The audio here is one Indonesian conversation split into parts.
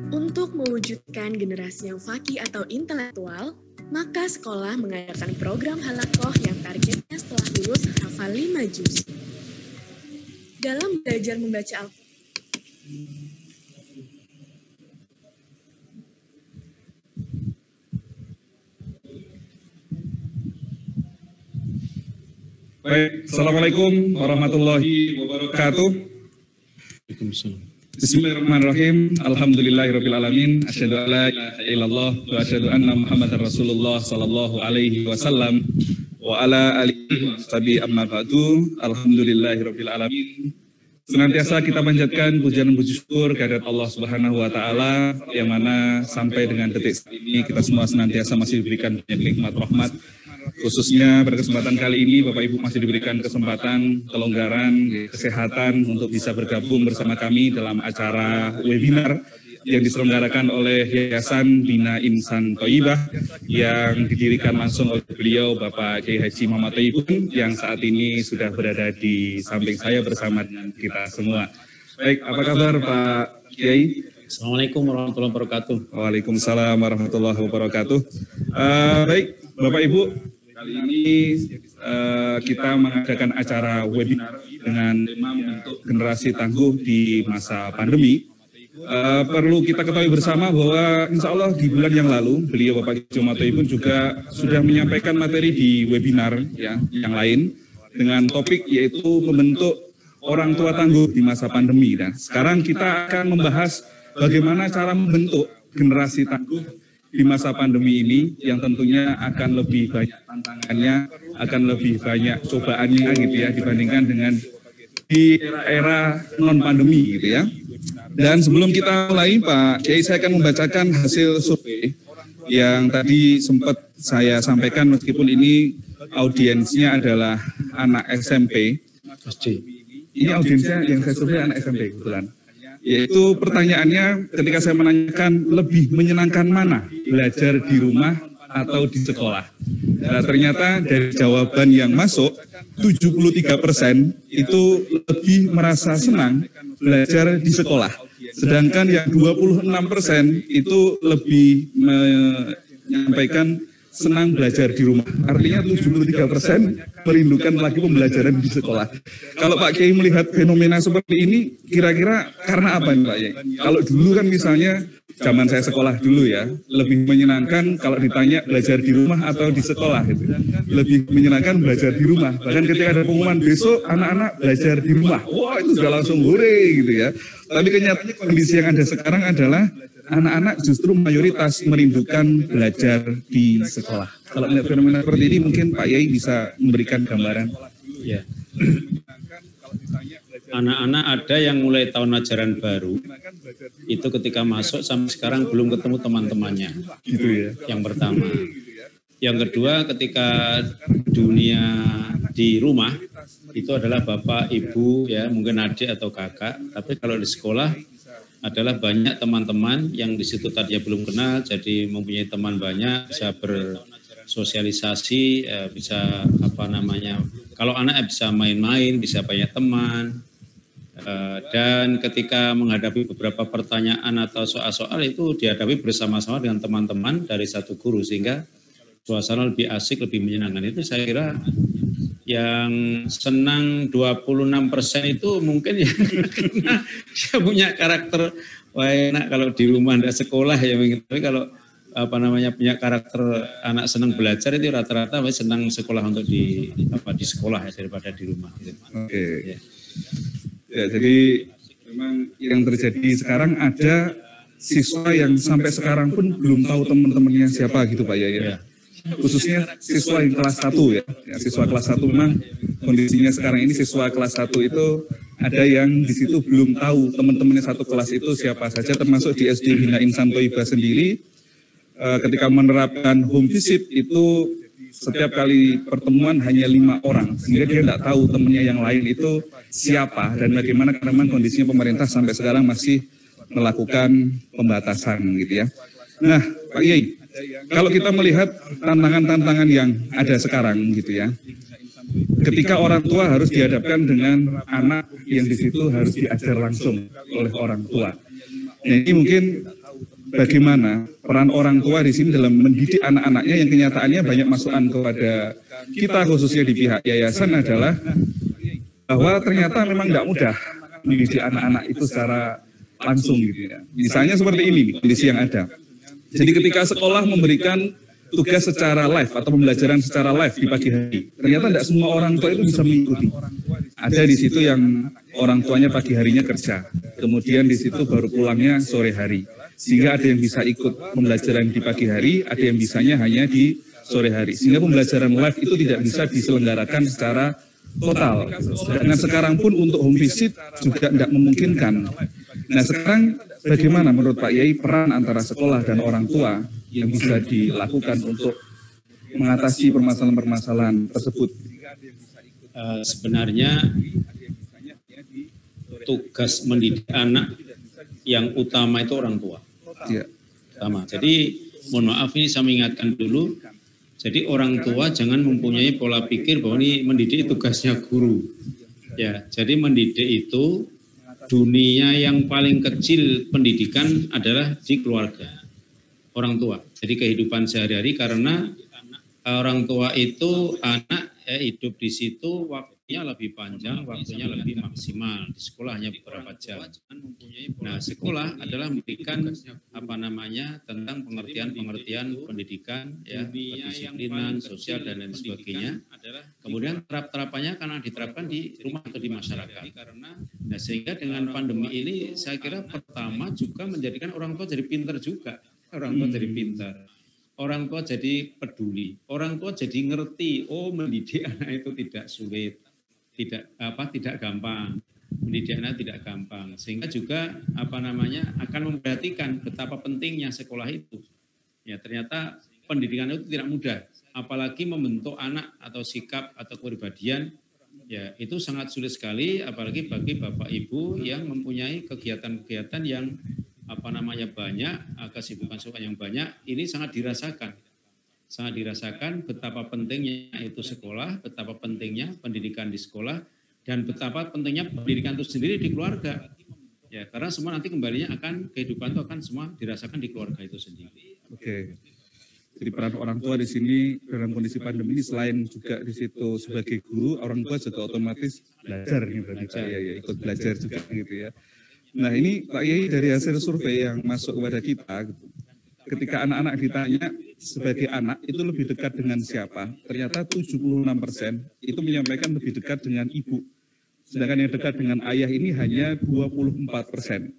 Untuk mewujudkan generasi yang faqih atau intelektual, maka sekolah mengadakan program halakoh yang targetnya setelah lulus hafal 5 juz. Dalam belajar membaca Al-Quran, baik, Assalamualaikum warahmatullahi wabarakatuh. Bismillahirrahmanirrahim. Alhamdulillahirrabbilalamin. Asyhadu an la ilaha illallah wa asyhadu anna Muhammadar Rasulullah sallallahu alaihi wasallam wa ala alihi washabihi amma ba'du. Alhamdulillahirrabbilalamin. Senantiasa kita panjatkan pujian dan puji syukur kehadirat Allah Subhanahu wa taala yang mana sampai dengan detik ini kita semua senantiasa masih diberikan banyak nikmat rahmat. Khususnya pada kesempatan kali ini Bapak Ibu masih diberikan kesempatan, kelonggaran, kesehatan untuk bisa bergabung bersama kami dalam acara webinar yang diselenggarakan oleh Yayasan Bina Insan Thayyibah yang didirikan langsung oleh beliau Bapak Kiai Haji Muhammad Thayyibun yang saat ini sudah berada di samping saya bersama dengan kita semua. Baik, apa kabar Pak Kiai? Assalamualaikum warahmatullahi wabarakatuh. Waalaikumsalam warahmatullahi wabarakatuh. Baik, Bapak Ibu, kali ini kita mengadakan acara webinar dengan tema membentuk generasi tangguh di masa pandemi. Perlu kita ketahui bersama bahwa insya Allah di bulan yang lalu beliau Bapak Kiai Muhammad Thayyibun juga sudah menyampaikan materi di webinar ya, yang lain dengan topik yaitu membentuk orang tua tangguh di masa pandemi. Dan sekarang kita akan membahas bagaimana cara membentuk generasi tangguh di masa pandemi ini yang tentunya akan lebih banyak tantangannya, akan lebih banyak cobaannya gitu ya dibandingkan dengan di era non-pandemi gitu ya. Dan sebelum kita mulai Pak Kiai, saya akan membacakan hasil survei yang tadi sempat saya sampaikan meskipun ini audiensnya adalah anak SMP. Ini audiensnya yang saya survei anak SMP kebetulan. Yaitu pertanyaannya ketika saya menanyakan lebih menyenangkan mana, belajar di rumah atau di sekolah. Nah, ternyata dari jawaban yang masuk, 73% itu lebih merasa senang belajar di sekolah. Sedangkan yang 26% itu lebih menyampaikan senang belajar di rumah. Artinya 73% merindukan lagi pembelajaran di sekolah. Kalau Pak Kiai melihat fenomena seperti ini, kira-kira karena apa nih Pak Kiai? Kalau dulu kan misalnya, zaman saya sekolah dulu ya, lebih menyenangkan kalau ditanya belajar di rumah atau di sekolah gitu. Lebih menyenangkan belajar di rumah. Bahkan ketika ada pengumuman besok anak-anak belajar di rumah, wah itu sudah langsung hore gitu ya. Tapi kenyataannya kondisi yang ada sekarang adalah anak-anak justru mayoritas merindukan belajar di sekolah. Kalau melihat fenomena seperti ini mungkin Pak Yai bisa memberikan gambaran. Ya. Anak-anak ada yang mulai tahun ajaran baru, itu ketika masuk sampai sekarang belum ketemu teman-temannya. Gitu ya. Yang pertama. Yang kedua ketika dunia di rumah, itu adalah bapak, ibu, ya mungkin adik atau kakak. Tapi kalau di sekolah, adalah banyak teman-teman yang di situ tadinya belum kenal, jadi mempunyai teman banyak, bisa bersosialisasi, bisa kalau anak bisa main-main, bisa banyak teman, dan ketika menghadapi beberapa pertanyaan atau soal-soal itu dihadapi bersama-sama dengan teman-teman dari satu guru, sehingga suasana lebih asik, lebih menyenangkan. Itu saya kira yang senang 26% itu mungkin ya karena dia punya karakter wah enak kalau di rumah tidak sekolah ya, tapi kalau punya karakter anak senang belajar itu rata-rata senang sekolah untuk di sekolah ya, daripada di rumah. Oke. Ya, jadi memang yang terjadi sekarang ada siswa yang sampai sekarang pun belum tahu teman-temannya siapa gitu Pak Yaya. Khususnya siswa yang kelas 1 ya. Siswa kelas 1 memang kondisinya sekarang ini siswa kelas 1 itu ada yang di situ belum tahu teman-temannya satu kelas itu siapa saja, termasuk di SD Bina Insan Thayyibah sendiri ketika menerapkan home visit itu setiap kali pertemuan hanya 5 orang, sehingga dia tidak tahu temannya yang lain itu siapa dan bagaimana, karena memang kondisinya pemerintah sampai sekarang masih melakukan pembatasan gitu ya. Nah Pak Yai, kalau kita melihat tantangan-tantangan yang ada sekarang gitu ya, ketika orang tua harus dihadapkan dengan anak yang di situ harus diajar langsung oleh orang tua. Nah, ini mungkin bagaimana peran orang tua di sini dalam mendidik anak-anaknya yang kenyataannya banyak masukan kepada kita khususnya di pihak yayasan adalah bahwa ternyata memang nggak mudah mendidik anak-anak itu secara langsung gitu ya. Misalnya seperti ini kondisi yang ada. Jadi ketika sekolah memberikan tugas secara live atau pembelajaran secara live di pagi hari, ternyata tidak semua orang tua itu bisa mengikuti. Ada di situ yang orang tuanya pagi harinya kerja, kemudian di situ baru pulangnya sore hari. Sehingga ada yang bisa ikut pembelajaran di pagi hari, ada yang bisanya hanya di sore hari. Sehingga pembelajaran live itu tidak bisa diselenggarakan secara total. Sedangkan sekarang pun untuk home visit juga tidak memungkinkan. Nah sekarang bagaimana menurut Pak Yai peran antara sekolah dan orang tua yang bisa dilakukan untuk mengatasi permasalahan-permasalahan tersebut? Sebenarnya tugas mendidik anak yang utama itu orang tua. Ya. Utama. Jadi mohon maaf ini saya mengingatkan dulu. Jadi orang tua jangan mempunyai pola pikir bahwa ini mendidik tugasnya guru. Ya, jadi mendidik itu dunia yang paling kecil pendidikan adalah di keluarga. Orang tua. Jadi kehidupan sehari-hari karena orang tua itu anak hidup di situ waktunya lebih panjang, waktunya lebih maksimal. Di sekolah hanya beberapa jam. Nah, sekolah adalah memberikan tentang pengertian pendidikan, ya, kedisiplinan, sosial dan lain sebagainya. Kemudian terapannya karena diterapkan di rumah atau di masyarakat. Nah, sehingga dengan pandemi ini saya kira pertama juga menjadikan orang tua jadi pintar juga. Orang tua jadi pintar. Orang tua jadi peduli, orang tua jadi ngerti, oh mendidik anak itu tidak sulit, tidak gampang, mendidik anak tidak gampang, sehingga juga akan memperhatikan betapa pentingnya sekolah itu. Ya ternyata pendidikan itu tidak mudah, apalagi membentuk anak atau sikap atau kepribadian, ya itu sangat sulit sekali, apalagi bagi bapak ibu yang mempunyai kegiatan-kegiatan yang banyak, kesibukan yang banyak, ini sangat dirasakan betapa pentingnya itu sekolah, betapa pentingnya pendidikan di sekolah, dan betapa pentingnya pendidikan itu sendiri di keluarga. Ya, karena semua nanti kembalinya kehidupan itu akan semua dirasakan di keluarga itu sendiri. Oke. Jadi peran orang tua di sini dalam kondisi pandemi ini selain juga di situ sebagai guru, orang tua juga otomatis belajar nih berarti Pak Yai, ikut belajar juga gitu ya. Nah ini Pak Yai dari hasil survei yang masuk kepada kita, ketika anak-anak ditanya sebagai anak itu lebih dekat dengan siapa, ternyata 76% itu menyampaikan lebih dekat dengan ibu. Sedangkan yang dekat dengan ayah ini hanya 24%.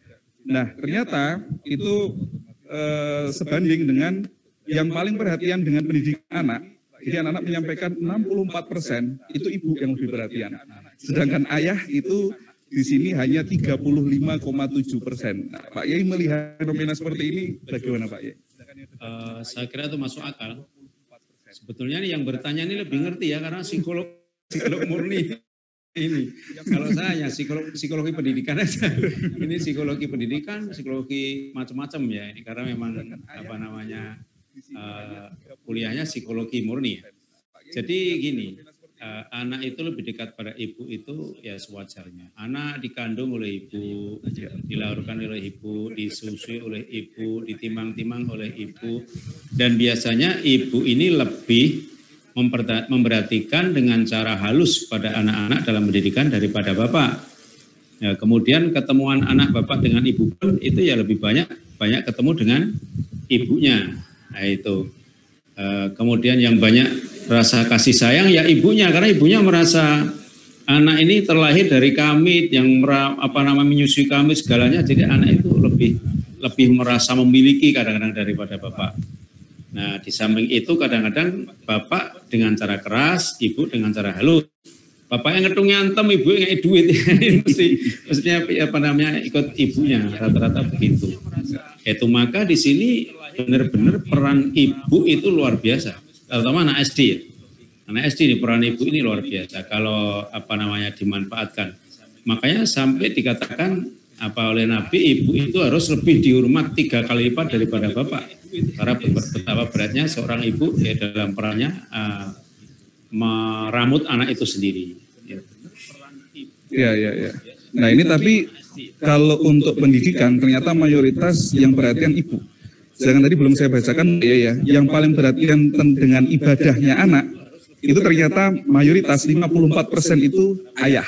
Nah ternyata itu sebanding dengan yang paling perhatian dengan pendidikan anak. Jadi anak-anak menyampaikan 64% itu ibu yang lebih perhatian. Sedangkan ayah itu di sini hanya 35,7%. Nah, Pak Yai melihat fenomena seperti ini bagaimana Pak Yai? Saya kira itu masuk akal. Sebetulnya yang bertanya ini lebih ngerti ya karena psikolog murni ini. Kalau saya psikologi pendidikan aja. Ini psikologi pendidikan, psikologi macam-macam ya. Ini karena memang kuliahnya psikologi murni. Jadi gini. Anak itu lebih dekat pada ibu itu ya sewajarnya. Anak dikandung oleh ibu, dilahirkan oleh ibu, disusui oleh ibu, ditimang-timang oleh ibu. Dan biasanya ibu ini lebih memperhatikan dengan cara halus pada anak-anak dalam pendidikan daripada bapak. Ya, kemudian ketemuan anak bapak dengan ibu pun itu ya lebih banyak ketemu dengan ibunya. Nah itu. Kemudian yang banyak rasa kasih sayang ya ibunya, karena ibunya merasa anak ini terlahir dari kami yang menyusui kami segalanya, jadi anak itu lebih merasa memiliki kadang-kadang daripada bapak. Nah di samping itu kadang-kadang bapak dengan cara keras, ibu dengan cara halus. Bapak yang ngetung nyantem, ibu yang duit, maksudnya ikut ibunya, rata-rata begitu. Itu maka di sini benar-benar peran ibu itu luar biasa, terutama anak SD ya. Anak SD ini peran ibu ini luar biasa kalau dimanfaatkan. Makanya sampai dikatakan oleh Nabi, ibu itu harus lebih dihormat 3 kali lipat daripada bapak. Karena betapa beratnya seorang ibu ya dalam perannya meramut anak itu sendiri. Ya. Nah ini tapi kalau untuk pendidikan ternyata mayoritas yang perhatian ibu. jangan tadi belum saya bacakan ya, yang paling perhatian dengan ibadahnya anak, itu ternyata mayoritas 54% itu ayah.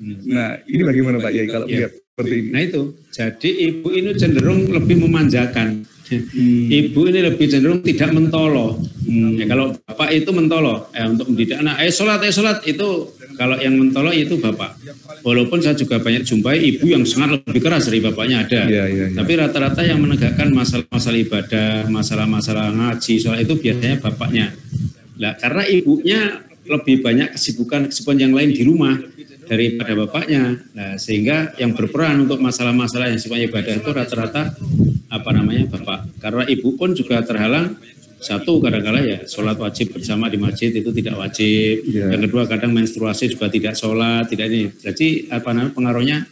Nah, ini bagaimana Pak Yai kalau lihat seperti ini? Nah itu, jadi ibu ini cenderung lebih memanjakan. Ibu ini lebih cenderung tidak mentolo. Ya, kalau bapak itu mentolo, untuk mendidik anak, sholat itu kalau yang mentolo itu bapak. Walaupun saya juga banyak jumpai ibu yang sangat lebih keras dari bapaknya ada. Tapi rata-rata yang menegakkan masalah-masalah ibadah, masalah-masalah ngaji, sholat itu biasanya bapaknya. Nah, karena ibunya lebih banyak kesibukan yang lain di rumah daripada bapaknya. Nah, sehingga yang berperan untuk masalah-masalah yang sifatnya ibadah itu rata-rata bapak. Karena ibu pun juga terhalang, satu kadang-kadang ya sholat wajib bersama di masjid itu tidak wajib. Yang kedua kadang menstruasi juga tidak sholat, tidak ini. Jadi pengaruhnya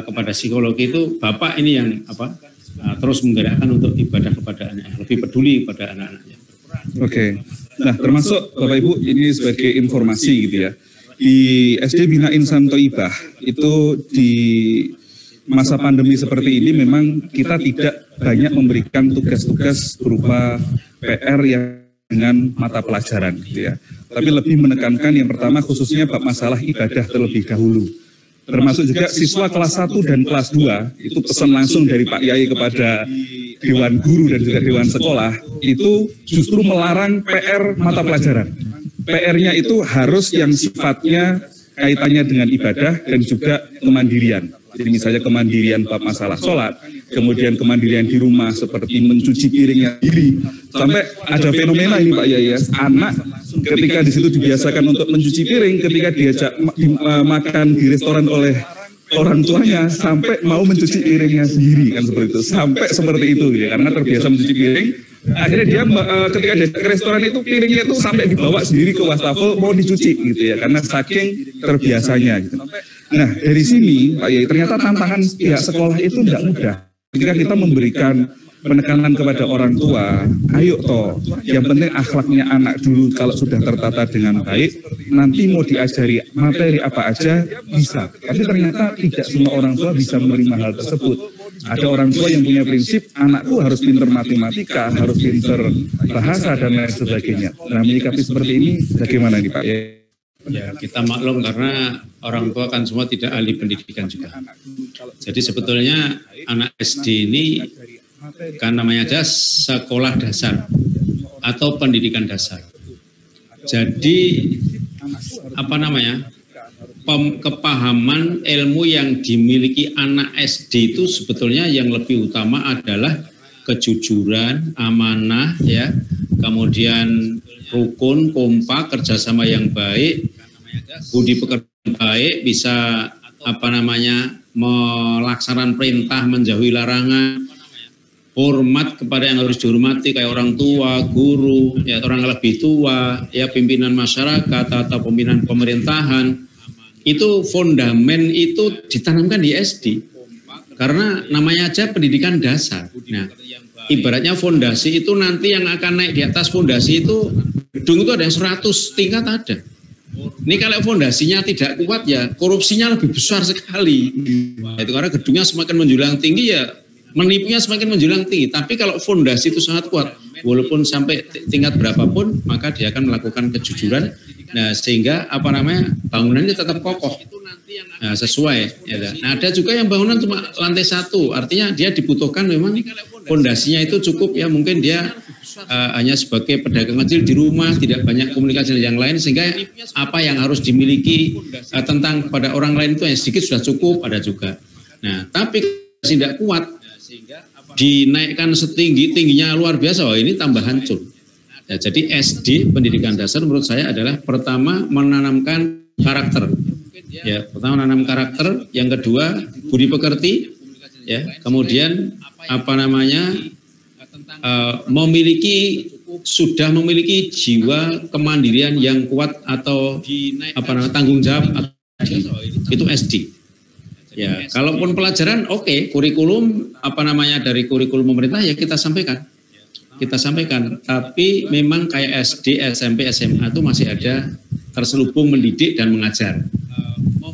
kepada psikologi itu bapak ini yang terus menggerakkan untuk ibadah kepada anaknya, lebih peduli kepada anak-anaknya. Oke. Nah, termasuk Bapak Ibu ini sebagai informasi gitu ya. Di SD Bina Insan Thoibah itu di masa pandemi seperti ini memang kita tidak banyak memberikan tugas-tugas berupa PR yang dengan mata pelajaran gitu ya. Tapi lebih menekankan yang pertama khususnya bab masalah ibadah terlebih dahulu. Termasuk juga siswa kelas 1 dan kelas 2 itu pesan langsung dari Pak Yai kepada Dewan Guru dan juga Dewan Sekolah itu justru melarang PR mata pelajaran. PR-nya itu harus yang sifatnya kaitannya dengan ibadah dan juga kemandirian. Jadi misalnya kemandirian bab masalah sholat, kemudian kemandirian di rumah seperti mencuci piringnya sendiri. Sampai ada fenomena ini Pak Yai ya, anak ketika di situ dibiasakan untuk mencuci piring, ketika diajak makan di restoran oleh orang tuanya sampai mau mencuci piringnya sendiri kan seperti itu. Sampai seperti itu ya, karena terbiasa mencuci piring. Akhirnya dia ketika dia ke restoran itu piringnya itu sampai dibawa sendiri ke wastafel mau dicuci gitu ya, karena saking terbiasanya gitu. Nah dari sini Pak Yai ternyata tantangan pihak sekolah itu tidak mudah. Ketika kita memberikan penekanan kepada orang tua, ayo toh, yang penting akhlaknya anak dulu kalau sudah tertata dengan baik, nanti mau diajari materi apa aja bisa. Tapi ternyata tidak semua orang tua bisa menerima hal tersebut. Ada orang tua yang punya prinsip, anakku harus pinter matematika, harus pinter bahasa dan lain sebagainya. Nah menyikapi seperti ini bagaimana nih Pak? Ya kita maklum karena orang tua kan semua tidak ahli pendidikan juga. Jadi sebetulnya anak SD ini kan namanya aja sekolah dasar atau pendidikan dasar. Jadi kepahaman ilmu yang dimiliki anak SD itu sebetulnya yang lebih utama adalah kejujuran, amanah, ya, kemudian rukun, kompak, kerjasama yang baik, budi pekerti baik, bisa melaksanakan perintah, menjauhi larangan, hormat kepada yang harus dihormati kayak orang tua, guru, ya orang lebih tua, ya pimpinan masyarakat atau pimpinan pemerintahan. Itu fondamen itu ditanamkan di SD. Karena namanya aja pendidikan dasar. Nah, ibaratnya fondasi itu nanti yang akan naik di atas fondasi itu, gedung itu ada yang 100 tingkat ada. Ini kalau fondasinya tidak kuat ya korupsinya lebih besar sekali. Itu karena gedungnya semakin menjulang tinggi ya menipunya semakin menjulang tinggi. Tapi kalau fondasi itu sangat kuat, walaupun sampai tingkat berapapun, maka dia akan melakukan kejujuran. Nah, sehingga bangunannya tetap kokoh, nah, sesuai. Ya. Nah, ada juga yang bangunan cuma lantai 1, artinya dia dibutuhkan memang fondasinya itu cukup ya, mungkin dia hanya sebagai pedagang kecil di rumah, tidak banyak komunikasi dengan yang lain, sehingga apa yang harus dimiliki tentang kepada orang lain itu yang sedikit sudah cukup, ada juga. Nah, tapi tidak kuat, dinaikkan setinggi-tingginya luar biasa, wah ini tambah hancur. Ya, jadi SD pendidikan dasar menurut saya adalah pertama menanamkan karakter, ya pertama menanam karakter, yang kedua budi pekerti, ya kemudian sudah memiliki jiwa kemandirian yang kuat atau tanggung jawab, itu SD. Ya, kalaupun pelajaran oke, kurikulum dari kurikulum pemerintah ya kita sampaikan. Tapi memang kayak SD, SMP, SMA itu masih ada terselubung mendidik dan mengajar.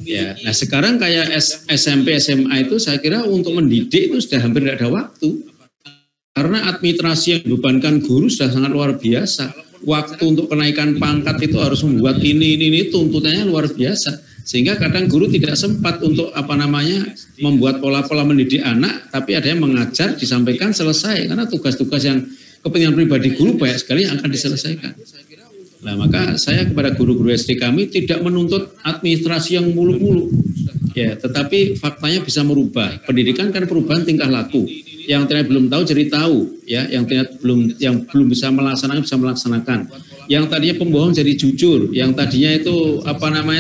Ya, nah sekarang kayak SMP, SMA itu saya kira untuk mendidik itu sudah hampir tidak ada waktu. Karena administrasi yang dibebankan guru sudah sangat luar biasa. Waktu untuk kenaikan pangkat itu harus membuat ini tuntutannya luar biasa. Sehingga kadang guru tidak sempat untuk membuat pola-pola mendidik anak, tapi ada yang mengajar, disampaikan, selesai. Karena tugas-tugas yang kepentingan pribadi guru banyak sekali yang akan diselesaikan. Nah, maka saya kepada guru-guru SD kami tidak menuntut administrasi yang mulu-mulu, ya, tetapi faktanya bisa merubah. Pendidikan kan perubahan tingkah laku. Yang ternyata belum tahu jadi tahu, ya, yang belum bisa melaksanakan. Yang tadinya pembohong jadi jujur, yang tadinya itu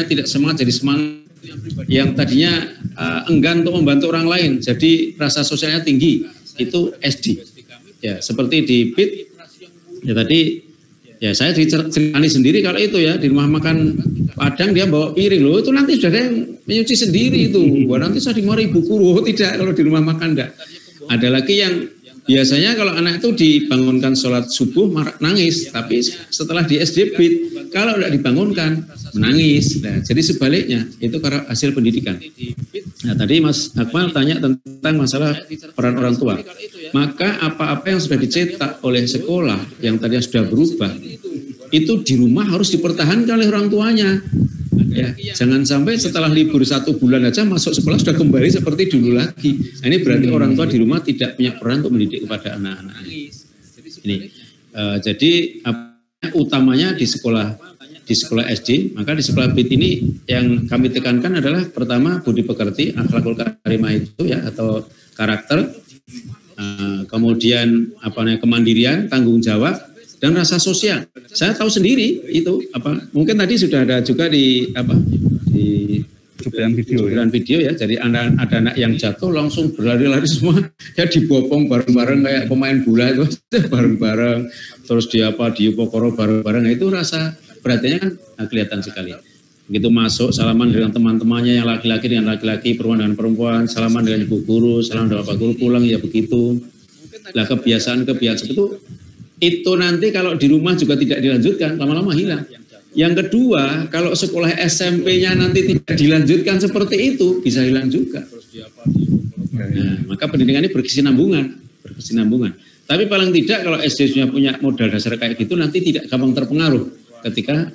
tidak semangat jadi semangat, yang tadinya enggan untuk membantu orang lain, jadi rasa sosialnya tinggi, itu SD. Ya, seperti di PIT, ya tadi. Ya saya diceritani sendiri kalau itu ya, di rumah makan Padang dia bawa piring, loh itu nanti sudah ada yang menyuci sendiri itu. Wah nanti saya dimarahi ibu guru, tidak, kalau di rumah makan enggak. Ada lagi yang biasanya kalau anak itu dibangunkan sholat subuh nangis, tapi setelah di SD BIT, kalau tidak dibangunkan menangis. Nah, jadi sebaliknya, itu karena hasil pendidikan. Nah tadi Mas Akmal tanya tentang masalah peran orang tua. Maka apa-apa yang sudah dicetak oleh sekolah yang tadinya sudah berubah, itu di rumah harus dipertahankan oleh orang tuanya. Ya, jangan sampai setelah libur 1 bulan aja masuk sekolah sudah kembali seperti dulu lagi. Nah, ini berarti orang tua di rumah tidak punya peran untuk mendidik kepada anak-anak. Ini, jadi utamanya di sekolah SD, maka di sekolah BIT ini yang kami tekankan adalah pertama budi pekerti, akhlakul karimah itu ya, atau karakter. Kemudian kemandirian, tanggung jawab, dan rasa sosial. Saya tahu sendiri itu mungkin tadi sudah ada juga di cuplikan video ya. Jadi ada anak yang jatuh langsung berlari-lari semua ya, dibopong bareng-bareng kayak pemain bola itu bareng-bareng, terus diupokoro bareng-bareng. Nah, itu rasa perhatiannya kan kelihatan sekali. Begitu masuk salaman dengan teman-temannya yang laki-laki dengan laki-laki, perempuan dengan perempuan, salaman dengan ibu guru, salaman dengan bapak guru, pulang ya begitu. Nah, kebiasaan itu nanti kalau di rumah juga tidak dilanjutkan, lama-lama hilang. Yang kedua, kalau sekolah SMP-nya nanti tidak dilanjutkan seperti itu, bisa hilang juga. Nah, maka pendidikan ini berkesinambungan. Tapi paling tidak kalau SD-nya punya modal dasar kayak gitu, nanti tidak gampang terpengaruh ketika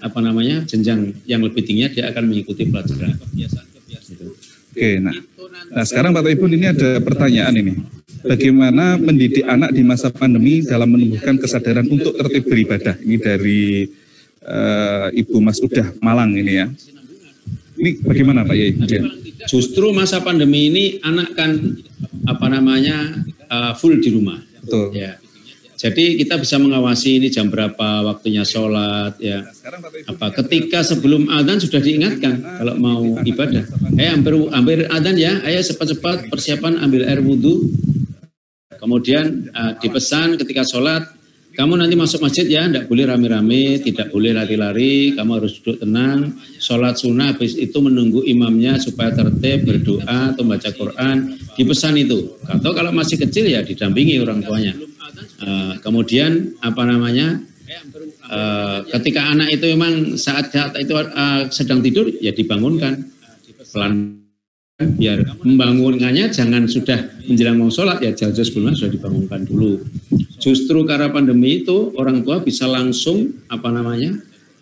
jenjang yang lebih tinggi dia akan mengikuti pelajaran. Oke, nah sekarang Bapak Ibu ini ada pertanyaan ini. Bagaimana mendidik anak di masa pandemi dalam menumbuhkan kesadaran untuk tertib beribadah? Ini dari Ibu Mas Udah Malang ini ya. Ini bagaimana Pak Yai? Justru masa pandemi ini anak kan full di rumah. Betul. Ya. Jadi kita bisa mengawasi ini jam berapa waktunya sholat ya. Ketika sebelum adzan sudah diingatkan kalau mau ibadah. Hampir adzan ya, ayo cepat-cepat persiapan ambil air wudhu. Kemudian dipesan ketika sholat, kamu nanti masuk masjid ya, tidak boleh rame-rame, tidak boleh lari-lari, kamu harus duduk tenang, sholat sunnah, habis itu menunggu imamnya supaya tertib, berdoa atau baca Quran, dipesan itu. Atau kalau masih kecil ya didampingi orang tuanya. Kemudian ketika anak itu memang saat itu sedang tidur ya dibangunkan pelan, biar membangunkannya jangan sudah menjelang mau sholat ya, jauh-jauh sebelumnya sudah dibangunkan dulu. Justru karena pandemi itu orang tua bisa langsung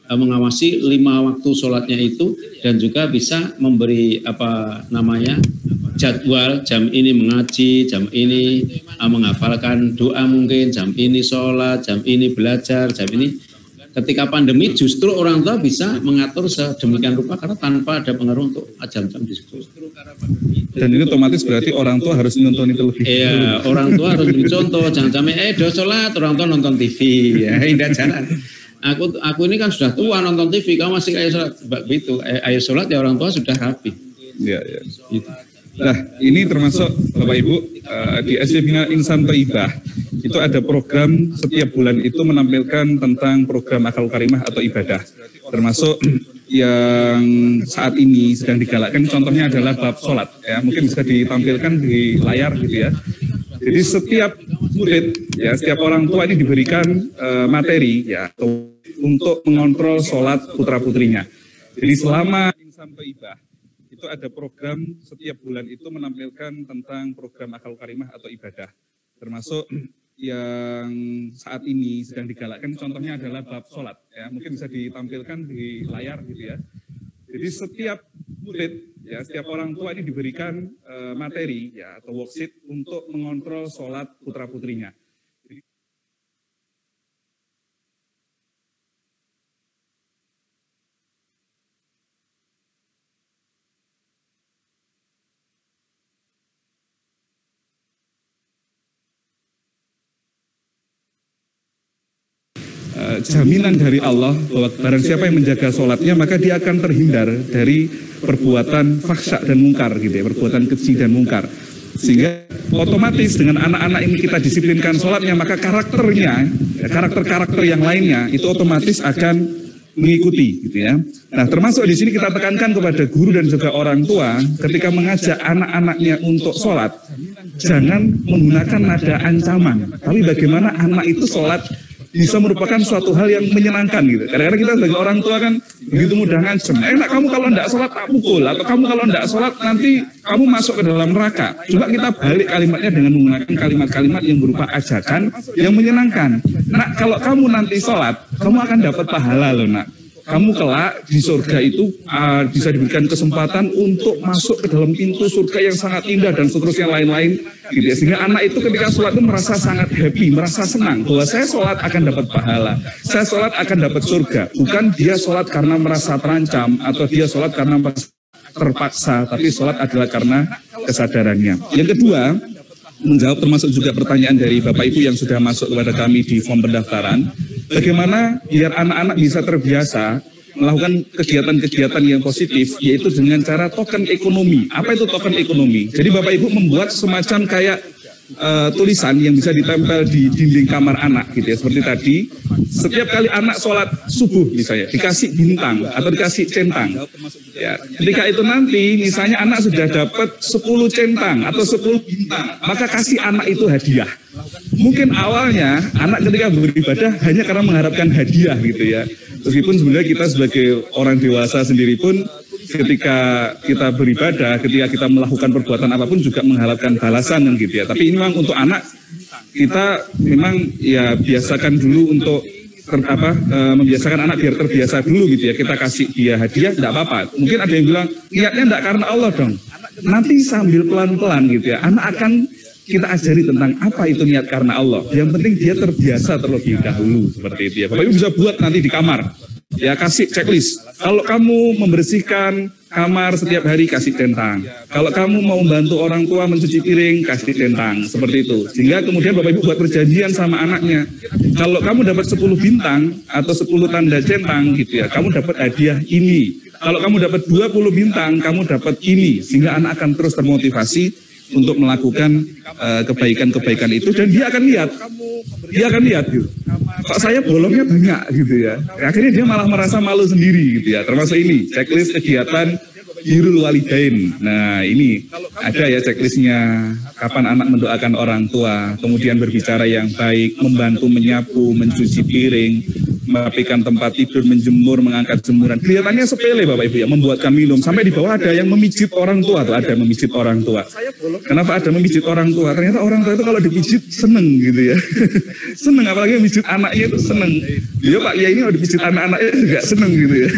mengawasi 5 waktu sholatnya itu, dan juga bisa memberi jadwal, jam ini mengaji, jam ini menghafalkan doa mungkin, jam ini sholat, jam ini belajar, jam ini. Ketika pandemi justru orang tua bisa mengatur sedemikian rupa karena tanpa ada pengaruh untuk jam-jam di sekolah. Dan ini otomatis berarti orang tua harus nonton itu lebih. Iya, orang tua harus dicontoh, jangan sampai do sholat, orang tua nonton TV, ya tidak jalan. Aku ini kan sudah tua nonton TV, kamu masih ayo sholat, begitu. Ayo sholat ya orang tua sudah rapi. Iya. Gitu. Nah, ini termasuk Bapak Ibu di SD Bina Insan Thaibah itu ada program setiap bulan itu menampilkan tentang program akhlakul karimah atau ibadah. Termasuk yang saat ini sedang digalakkan contohnya adalah bab sholat ya, mungkin bisa ditampilkan di layar gitu ya. Jadi setiap murid ya, setiap orang tua ini diberikan materi ya untuk mengontrol sholat putra-putrinya. Jadi selama Insan Thaibah itu ada program setiap bulan itu menampilkan tentang program akhlakul karimah atau ibadah. Termasuk yang saat ini sedang digalakkan, contohnya adalah bab sholat. Ya, mungkin bisa ditampilkan di layar gitu ya. Jadi setiap murid, ya, setiap orang tua ini diberikan materi ya atau worksheet untuk mengontrol sholat putra putrinya. Jaminan dari Allah bahwa barang siapa yang menjaga sholatnya maka dia akan terhindar dari perbuatan fahsya dan mungkar gitu ya, perbuatan keji dan mungkar. Sehingga otomatis dengan anak-anak ini kita disiplinkan sholatnya, maka karakternya, karakter-karakter yang lainnya itu otomatis akan mengikuti gitu ya. Nah, termasuk di sini kita tekankan kepada guru dan juga orang tua ketika mengajak anak-anaknya untuk sholat, jangan menggunakan nada ancaman, tapi bagaimana anak itu sholat bisa merupakan suatu hal yang menyenangkan gitu. Kadang-kadang kita sebagai orang tua kan begitu mudah ngancem. Enak kamu kalau tidak sholat tak pukul, atau kamu kalau tidak sholat nanti kamu masuk ke dalam neraka. Coba kita balik kalimatnya dengan menggunakan kalimat-kalimat yang berupa ajakan yang menyenangkan. Nak, kalau kamu nanti sholat, kamu akan dapat pahala loh nak. Kamu kelak di surga itu bisa diberikan kesempatan untuk masuk ke dalam pintu surga yang sangat indah dan seterusnya lain-lain gitu ya. Sehingga anak itu ketika sholat itu merasa sangat happy, merasa senang bahwa saya sholat akan dapat pahala, saya sholat akan dapat surga. Bukan dia sholat karena merasa terancam atau dia sholat karena merasa terpaksa, tapi sholat adalah karena kesadarannya. Yang kedua, menjawab termasuk juga pertanyaan dari Bapak Ibu yang sudah masuk kepada kami di form pendaftaran, bagaimana biar anak-anak bisa terbiasa melakukan kegiatan-kegiatan yang positif, yaitu dengan cara token ekonomi. Apa itu token ekonomi? Jadi Bapak Ibu membuat semacam kayak tulisan yang bisa ditempel di dinding kamar anak gitu ya. Seperti tadi, setiap kali anak sholat subuh misalnya dikasih bintang atau dikasih centang ya, ketika itu nanti misalnya anak sudah dapat 10 centang atau 10 bintang, maka kasih anak itu hadiah. Mungkin awalnya anak ketika beribadah hanya karena mengharapkan hadiah gitu ya, meskipun sebenarnya kita sebagai orang dewasa sendiri pun ketika kita beribadah, ketika kita melakukan perbuatan apapun juga mengharapkan balasan kan gitu ya. Tapi ini memang untuk anak kita memang ya biasakan dulu untuk membiasakan anak biar terbiasa dulu gitu ya. Kita kasih dia hadiah tidak apa-apa. Mungkin ada yang bilang niatnya tidak karena Allah dong. Nanti sambil pelan-pelan gitu ya, anak akan kita ajari tentang apa itu niat karena Allah. Yang penting dia terbiasa terlebih dahulu seperti itu ya. Bapak Ibu bisa buat nanti di kamar. Ya, kasih checklist. Kalau kamu membersihkan kamar setiap hari, kasih centang. Kalau kamu mau membantu orang tua mencuci piring, kasih centang. Seperti itu. Sehingga kemudian Bapak Ibu buat perjanjian sama anaknya. Kalau kamu dapat 10 bintang atau 10 tanda centang gitu ya, kamu dapat hadiah ini. Kalau kamu dapat 20 bintang, kamu dapat ini. Sehingga anak akan terus termotivasi untuk melakukan kebaikan-kebaikan itu, dan dia akan lihat gitu. Kok saya bolongnya banyak gitu ya. Akhirnya dia malah merasa malu sendiri gitu ya. Termasuk ini checklist kegiatan birrul walidain. Nah, ini ada ya checklistnya. Kapan anak mendoakan orang tua, kemudian berbicara yang baik, membantu menyapu, mencuci piring, merapikan tempat tidur, menjemur, mengangkat jemuran. Kelihatannya sepele Bapak Ibu ya, membuatkan minum. Sampai di bawah ada yang memijit orang tua, tuh ada memijit orang tua. Kenapa ada memijit orang tua? Ternyata orang tua itu kalau dipijit seneng gitu ya. Seneng, apalagi memijit anaknya itu seneng. Iya Pak, ya ini kalau dipijit anak-anaknya juga seneng gitu ya.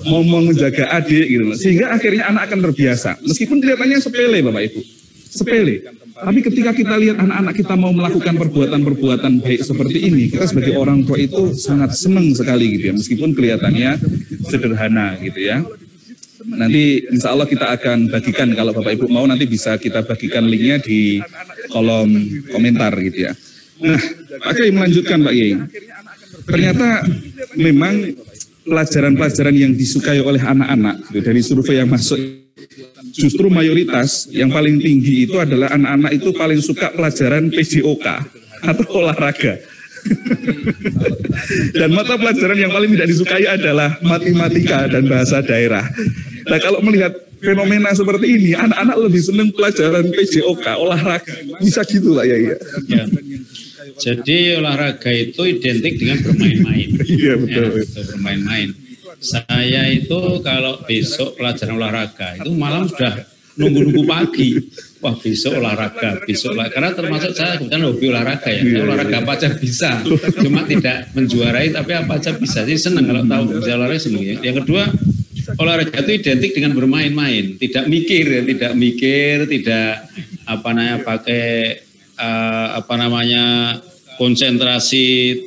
Ngomong menjaga adik gitu. Sehingga akhirnya anak akan terbiasa. Meskipun kelihatannya sepele Bapak Ibu. Sepele. Tapi ketika kita lihat anak-anak kita mau melakukan perbuatan-perbuatan baik seperti ini, kita sebagai orang tua itu sangat senang sekali gitu ya, meskipun kelihatannya sederhana gitu ya. Nanti insya Allah kita akan bagikan, kalau Bapak Ibu mau nanti bisa kita bagikan linknya di kolom komentar gitu ya. Nah, Pak Kiai melanjutkan Pak Kiai. Ternyata memang pelajaran-pelajaran yang disukai oleh anak-anak gitu, dari survei yang masuk, justru mayoritas yang paling tinggi itu adalah anak-anak itu paling suka pelajaran PJOK atau olahraga. Dan mata pelajaran yang paling tidak disukai adalah matematika dan bahasa daerah. Nah, kalau melihat fenomena seperti ini, anak-anak lebih senang pelajaran PJOK, olahraga. Bisa gitu lah ya. Jadi olahraga itu identik dengan bermain-main. Iya betul. Ya, bermain-main. Saya itu kalau besok pelajaran olahraga itu malam sudah nunggu-nunggu pagi. wah besok olahraga, karena termasuk saya kebetulan hobi olahraga ya, saya olahraga apa aja bisa, cuma tidak menjuarai tapi apa aja bisa, jadi senang kalau tahu bisa olahraga senang ya. Yang kedua, olahraga itu identik dengan bermain-main, tidak mikir, tidak pakai konsentrasi,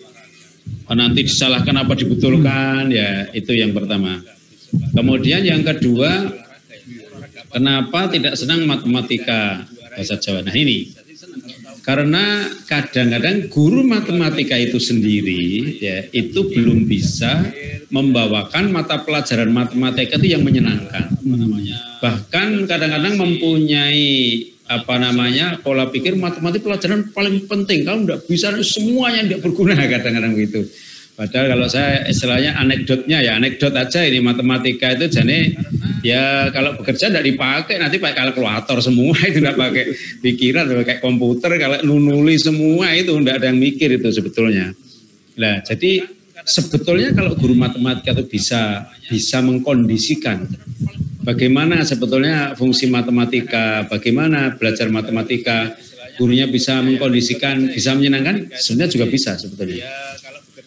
nanti disalahkan apa dibetulkan, ya itu yang pertama. Kemudian yang kedua, kenapa tidak senang matematika bahasa Jawa? Nah ini, karena kadang-kadang guru matematika itu sendiri ya itu belum bisa membawakan mata pelajaran matematika itu yang menyenangkan. Bahkan kadang-kadang mempunyai pola pikir matematika pelajaran paling penting. Kalau tidak bisa semuanya tidak berguna kadang-kadang begitu. Padahal kalau saya istilahnya anekdot aja ini matematika itu jadi ya kalau bekerja tidak dipakai, nanti pakai kalkulator semua itu tidak pakai pikiran, pakai komputer, kalau nulis semua itu tidak ada yang mikir itu sebetulnya. Nah jadi sebetulnya kalau guru matematika itu bisa mengkondisikan bagaimana sebetulnya fungsi matematika, bagaimana belajar matematika, gurunya bisa mengkondisikan, bisa menyenangkan, sebenarnya juga bisa sebetulnya.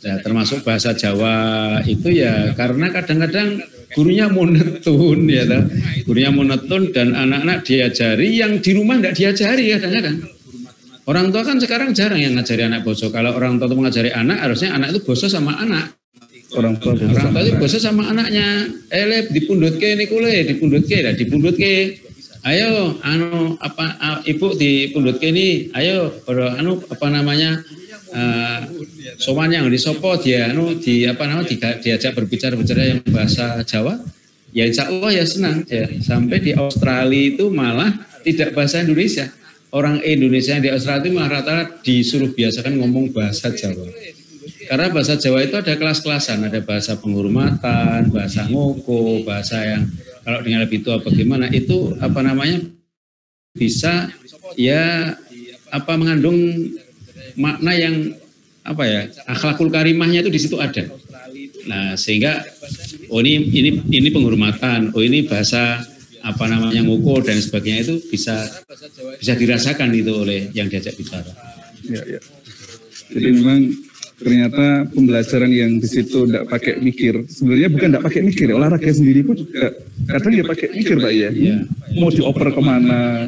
Ya, termasuk bahasa Jawa itu ya karena kadang-kadang gurunya monoton ya, gurunya monoton dan anak-anak diajari yang di rumah tidak diajari kadang-kadang. Orang tua kan sekarang jarang yang ngajari anak boso. Kalau orang tua itu mengajari anak, harusnya anak itu boso sama anak. Orang tua itu boso sama anaknya. Dipundutke nikule, dipundutke. Ayo, ibu dipundutke ini. Ayo, sowan yang disopo dia diajak berbicara yang bahasa Jawa, ya insya Allah ya senang ya. Sampai di Australia itu malah tidak bahasa Indonesia, orang Indonesia yang di Australia itu malah rata-rata disuruh biasakan ngomong bahasa Jawa, karena bahasa Jawa itu ada kelas-kelasan, ada bahasa penghormatan, bahasa ngoko, bahasa yang kalau dengan lebih tua bagaimana itu bisa ya mengandung makna yang akhlakul karimahnya itu di situ ada. Nah sehingga ini penghormatan, ini bahasa ngoko dan sebagainya itu bisa dirasakan itu oleh yang diajak bicara. Ya. Jadi memang ternyata pembelajaran yang di situ tidak pakai mikir, sebenarnya bukan tidak pakai mikir, olahraga sendiri pun juga kadang ya pakai mikir Pak ya. Mau dioper kemana,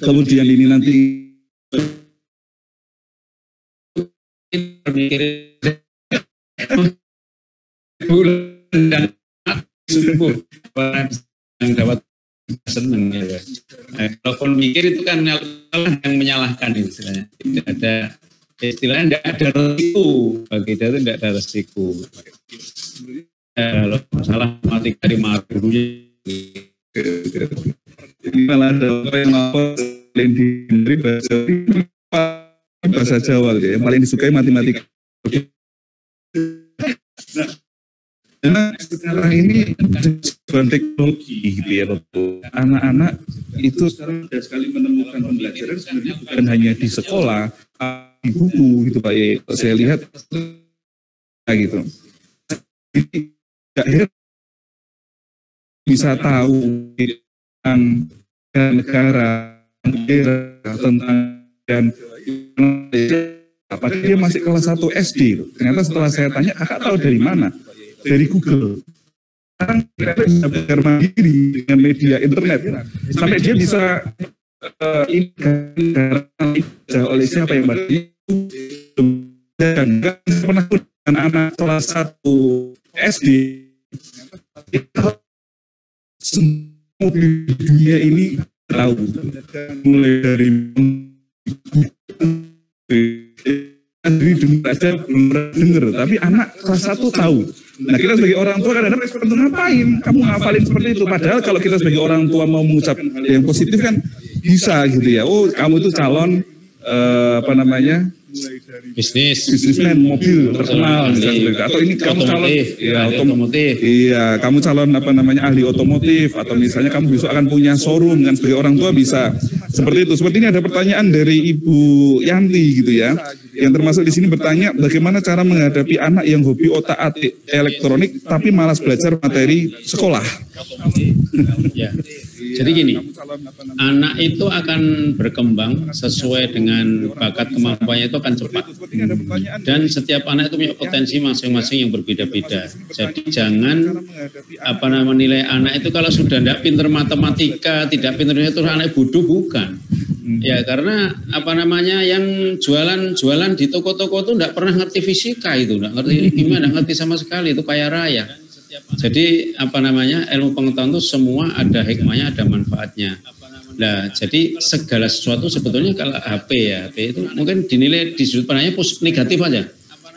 kemudian ini nanti dan dapat senang ya. Kalau mikir itu kan yang menyalahkan istilahnya. Tidak ada istilahnya, tidak ada resiko bagi dia, itu tidak ada resiko. Kalau masalah matematika dari gurunya ini malah ada yang lapor dari bahasa Jawa ya, yang paling disukai matematika. Nah, sekarang ini dengan teknologi gitu ya, anak-anak itu sekarang sudah sekali menemukan pembelajaran sebenarnya bukan hanya di sekolah, di buku gitu Pak ya. Saya lihat gitu. Jadi bisa tahu tentang negara tentang dan apa dia masih kelas 1 SD. Ternyata setelah saya tanya, kakak tahu dari mana? Dari Google. Sekarang kita bisa belajar mandiri dengan media internet. Sampai dia bisa oleh siapa yang bagi dan pernah anak kelas 1 SD semua di dunia ini tahu, mulai dari dengar aja belum dengar, tapi anak kelas 1 tahu. Nah kita sebagai orang tua kadang-kadang respon ngapain kamu ngafalin seperti itu, padahal kalau kita sebagai orang tua mau mengucap yang positif kan bisa gitu ya. Oh kamu itu calon bisnismen mobil terkenal misalnya, atau ini kamu calon otomotif, iya kamu calon ahli otomotif, atau misalnya kamu besok akan punya showroom kan. Sebagai orang tua bisa seperti itu. Seperti ini ada pertanyaan dari Ibu Yanti gitu ya, yang termasuk di sini bertanya bagaimana cara menghadapi anak yang hobi otak-atik elektronik tapi malas belajar materi sekolah. Jadi gini, anak itu akan berkembang sesuai dengan bakat kemampuannya itu akan cepat. Dan setiap anak itu punya potensi masing-masing yang berbeda-beda. Jadi jangan menilai anak itu kalau sudah tidak pintar matematika, tidak pintar itu anak bodoh, bukan. Ya karena yang jualan di toko-toko itu tidak pernah ngerti fisika itu, tidak ngerti gimana, ngerti sama sekali, itu kaya raya. Jadi ilmu pengetahuan itu semua ada hikmahnya, ada manfaatnya. Nah, jadi segala sesuatu sebetulnya kalau HP itu mungkin dinilai di sudut pandangnya negatif aja.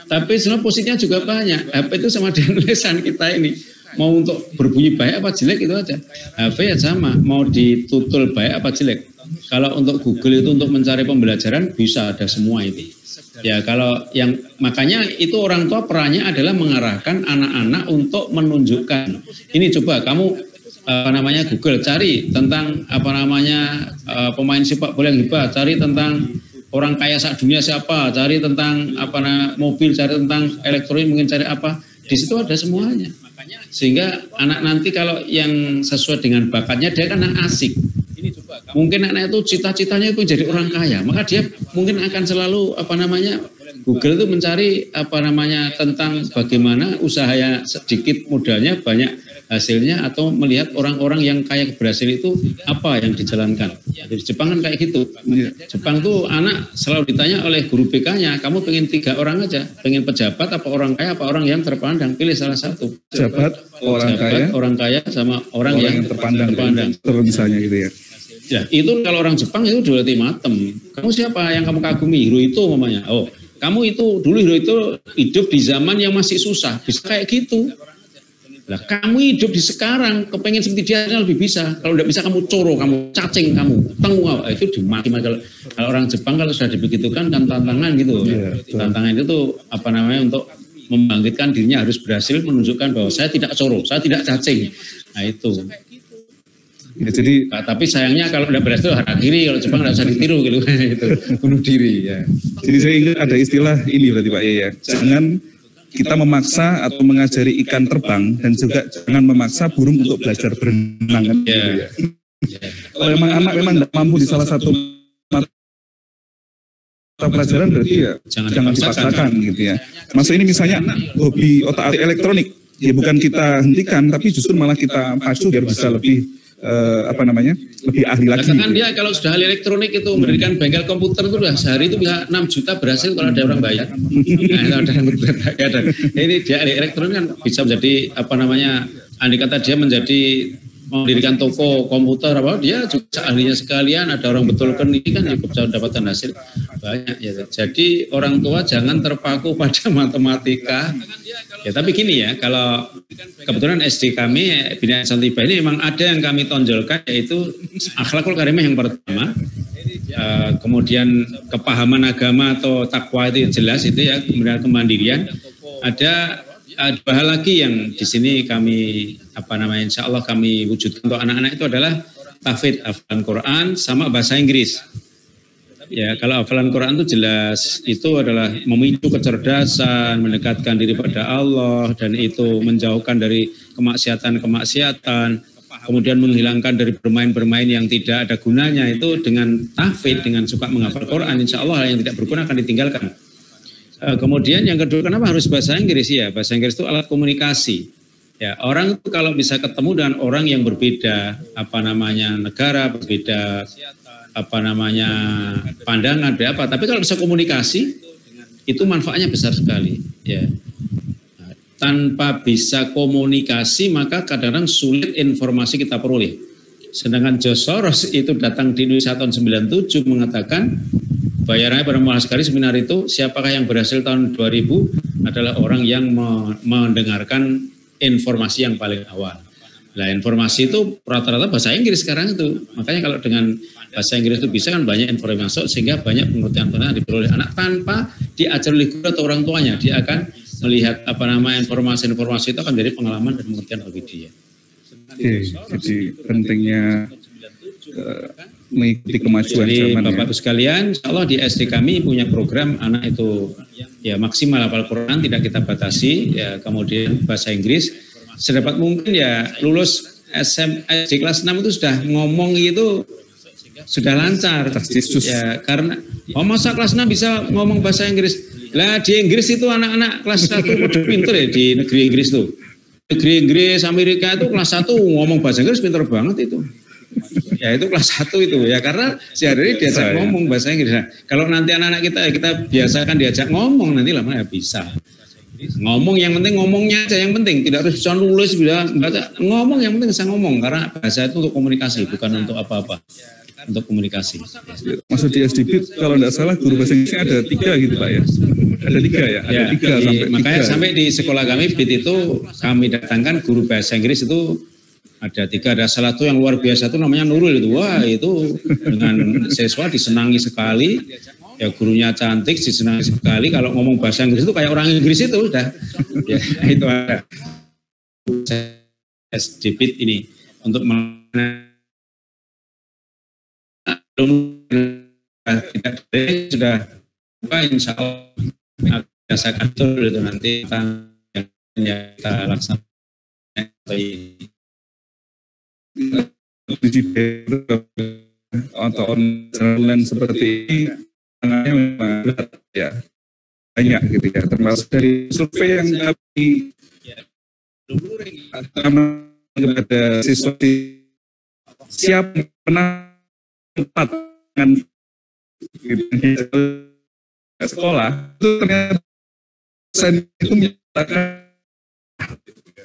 Tapi sebenarnya positifnya juga banyak. HP itu sama dengan lisan kita ini. Mau untuk berbunyi baik apa jelek itu aja. HP ya sama, mau ditutul baik apa jelek. Kalau untuk Google itu untuk mencari pembelajaran bisa ada semua itu. Ya kalau makanya itu orang tua perannya adalah mengarahkan anak-anak untuk menunjukkan. Ini coba kamu Google cari tentang pemain sepak bola yang hebat, cari tentang orang kaya sak dunia siapa, cari tentang mobil, cari tentang elektronik, mungkin cari apa. Di situ ada semuanya. Sehingga anak nanti kalau yang sesuai dengan bakatnya dia kan asik. Mungkin anak itu cita-citanya itu jadi orang kaya, maka dia mungkin akan selalu Google itu mencari tentang bagaimana usahanya sedikit modalnya banyak hasilnya, atau melihat orang-orang yang kaya berhasil itu apa yang dijalankan. Di Jepang kan kayak gitu. Jepang tuh anak selalu ditanya oleh guru BK-nya, kamu pengen 3 orang aja, pengen pejabat apa orang kaya apa orang yang terpandang, pilih salah satu. Pejabat, orang kaya sama orang yang terpandang. Terus misalnya gitu ya. Ya, itu kalau orang Jepang itu udah matem. Kamu siapa yang kamu kagumi? Hirohito mamanya. Oh, kamu itu dulu Hirohito hidup di zaman yang masih susah. Bisa kayak gitu. Lah, kamu hidup di sekarang, kepengen seperti dia lebih bisa. Kalau tidak bisa kamu coro, kamu cacing, kamu tengu. Itu dimaki-maki. Kalau orang Jepang kalau sudah dibegitukan kan tantangan gitu. Yeah, tantangan itu tuh untuk membangkitkan dirinya harus berhasil menunjukkan bahwa saya tidak coro, saya tidak cacing. Nah itu. Ya, jadi, tapi sayangnya kalau udah berhasil hara kiri, kalau Jepang nggak usah ditiru gitu, bunuh diri. Ya. Jadi saya ingat ada istilah ini berarti Pak ya, jangan kita memaksa atau mengajari ikan terbang dan juga jangan memaksa burung untuk belajar berenang. Kan? Ya. Gitu ya. Ya. Kalau memang anak memang tidak mampu di salah satu mata pelajaran berarti ya jangan dipaksakan gitu ya. Masa ini misalnya hobi otak-atik elektronik, ya bukan kita hentikan, tapi justru malah kita pacu biar bisa lebih lebih ahli lagi. Kan dia kalau sudah ahli elektronik itu mendirikan bengkel komputer itu sehari itu bisa 6 juta berhasil kalau ada orang bayar. Ini dia ahli elektronik kan bisa menjadi andai kata dia menjadi mendirikan toko komputer dia juga ahlinya sekalian, ada orang betulkan ini kan bisa dapatkan hasil banyak ya. Jadi orang tua jangan terpaku pada matematika. Ya tapi gini ya, kalau kebetulan SD kami Bina Santiba ini memang ada yang kami tonjolkan, yaitu akhlakul karimah yang pertama, kemudian kepahaman agama atau takwa itu jelas itu ya, kemudian kemandirian. Ada 2 hal lagi yang di sini kami insya Allah kami wujudkan untuk anak-anak itu adalah tahfidz hafalan Quran sama bahasa Inggris. Ya, kalau hafalan Quran itu jelas itu adalah memicu kecerdasan, mendekatkan diri pada Allah, dan itu menjauhkan dari kemaksiatan, kemudian menghilangkan dari bermain-bermain yang tidak ada gunanya. Itu dengan tahfidz, dengan suka menghafal Quran, insya Allah yang tidak berguna akan ditinggalkan. Kemudian yang kedua, kenapa harus bahasa Inggris? Ya, bahasa Inggris itu alat komunikasi. Ya, orang itu kalau bisa ketemu dengan orang yang berbeda, negara berbeda, pandangan, tapi kalau bisa komunikasi itu manfaatnya besar sekali. Ya. Tanpa bisa komunikasi maka kadang-kadang sulit informasi kita peroleh. Sedangkan George Soros itu datang di Indonesia tahun 97 mengatakan bayarannya pada mahal sekali seminar itu, siapakah yang berhasil tahun 2000 adalah orang yang mendengarkan informasi yang paling awal. Nah, informasi itu rata-rata bahasa Inggris sekarang itu. Makanya kalau dengan bahasa Inggris itu bisa kan banyak informasi masuk sehingga banyak pengertian yang diperoleh anak tanpa diajar oleh guru atau orang tuanya. Dia akan melihat informasi-informasi itu akan dari pengalaman dan pengertian bagi dia. Oke, jadi pentingnya mengikuti kemajuan zaman. Bapak Ibu sekalian, insya Allah di SD kami punya program anak itu ya maksimal hafal Quran, tidak kita batasi, ya kemudian bahasa Inggris sedapat mungkin ya lulus SD kelas 6 itu sudah ngomong itu sudah lancar. Ya, karena masa kelas 6 bisa ngomong bahasa Inggris. Lah di Inggris itu anak-anak kelas 1 udah pinter ya di negeri Inggris tuh. Negeri Inggris, Amerika itu kelas 1 ngomong bahasa Inggris pinter banget itu. Ya itu kelas 1 itu ya, karena sehari-hari diajak ngomong bahasa Inggris. Nah, kalau nanti anak-anak kita biasakan diajak ngomong, nanti lama ya bisa. Ngomong yang penting ngomongnya aja yang penting, tidak harus bisa nulis, bisa baca. Ngomong yang penting bisa ngomong, karena bahasa itu untuk komunikasi, bukan untuk apa-apa. Untuk komunikasi. Maksud di SDB kalau tidak salah guru bahasa Inggrisnya ada 3 gitu Pak ya? Ada 3 ya? Ada 3 sampai 3. Makanya sampai di sekolah kami BIT itu kami datangkan guru bahasa Inggris itu ada 3, ada salah satu yang luar biasa itu namanya Nurul itu. Wah itu dengan siswa disenangi sekali, ya gurunya cantik, disenangi sekali. Kalau ngomong bahasa Inggris itu kayak orang Inggris itu udah. Ya itu ada. SDB ini untuk tidak sudah insya Allah biasa kantor itu nanti kita laksanakan atau online seperti ini memang berat ya, banyak gitu ya, termasuk dari survei yang kami kepada siswa siap menempatkan sekolah itu ternyata itu menyatakan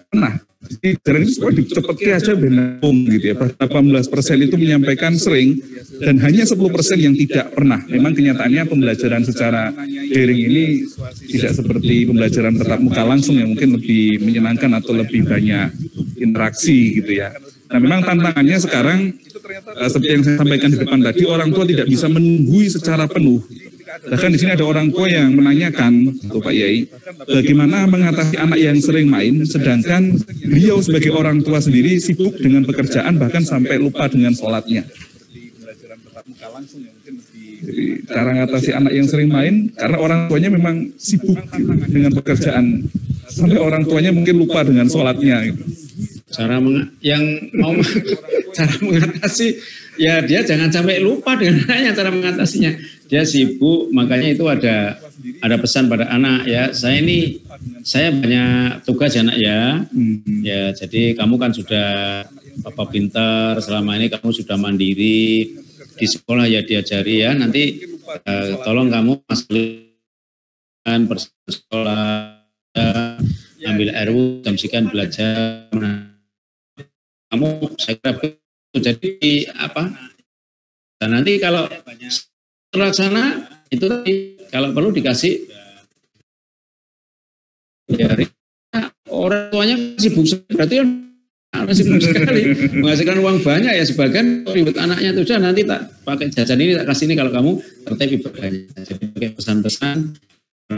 pernah. Jadi dari sekolah dicepetke aja benang gitu ya. 18% itu menyampaikan sering dan hanya 10% yang tidak pernah. Memang kenyataannya pembelajaran secara daring ini tidak seperti pembelajaran tatap muka langsung yang mungkin lebih menyenangkan atau lebih banyak interaksi gitu ya. Nah memang tantangannya sekarang seperti yang saya sampaikan di depan tadi, orang tua tidak bisa menunggui secara penuh. Bahkan di sini ada orang tua yang menanyakan, Pak Yai, bagaimana mengatasi anak yang sering main, sedangkan beliau sebagai orang tua sendiri sibuk dengan pekerjaan, bahkan sampai lupa dengan sholatnya. Jadi cara mengatasi anak yang sering main, karena orang tuanya memang sibuk dengan pekerjaan, sampai orang tuanya mungkin lupa dengan sholatnya. Gitu. Cara mengatasi, ya dia jangan sampai lupa dengan anaknya cara mengatasinya. Dia sibuk, makanya itu ada pesan pada anak ya. Saya banyak tugas ya nak ya. Ya jadi kamu kan sudah apa pintar, selama ini kamu sudah mandiri di sekolah ya diajari ya. Nanti tolong kamu masukkan sekolah, ambil RU, jam sekian belajar. Kamu saya kira jadi apa? Dan nanti kalau terlaksana itu kalau perlu dikasih ya orang tuanya sibuk berarti sibuk sekali menghasilkan uang banyak ya sebagian ribet anaknya itu sudah nanti tak pakai jajan ini tak kasih ini kalau kamu tertib ibadahnya. Jadi pakai pesan-pesan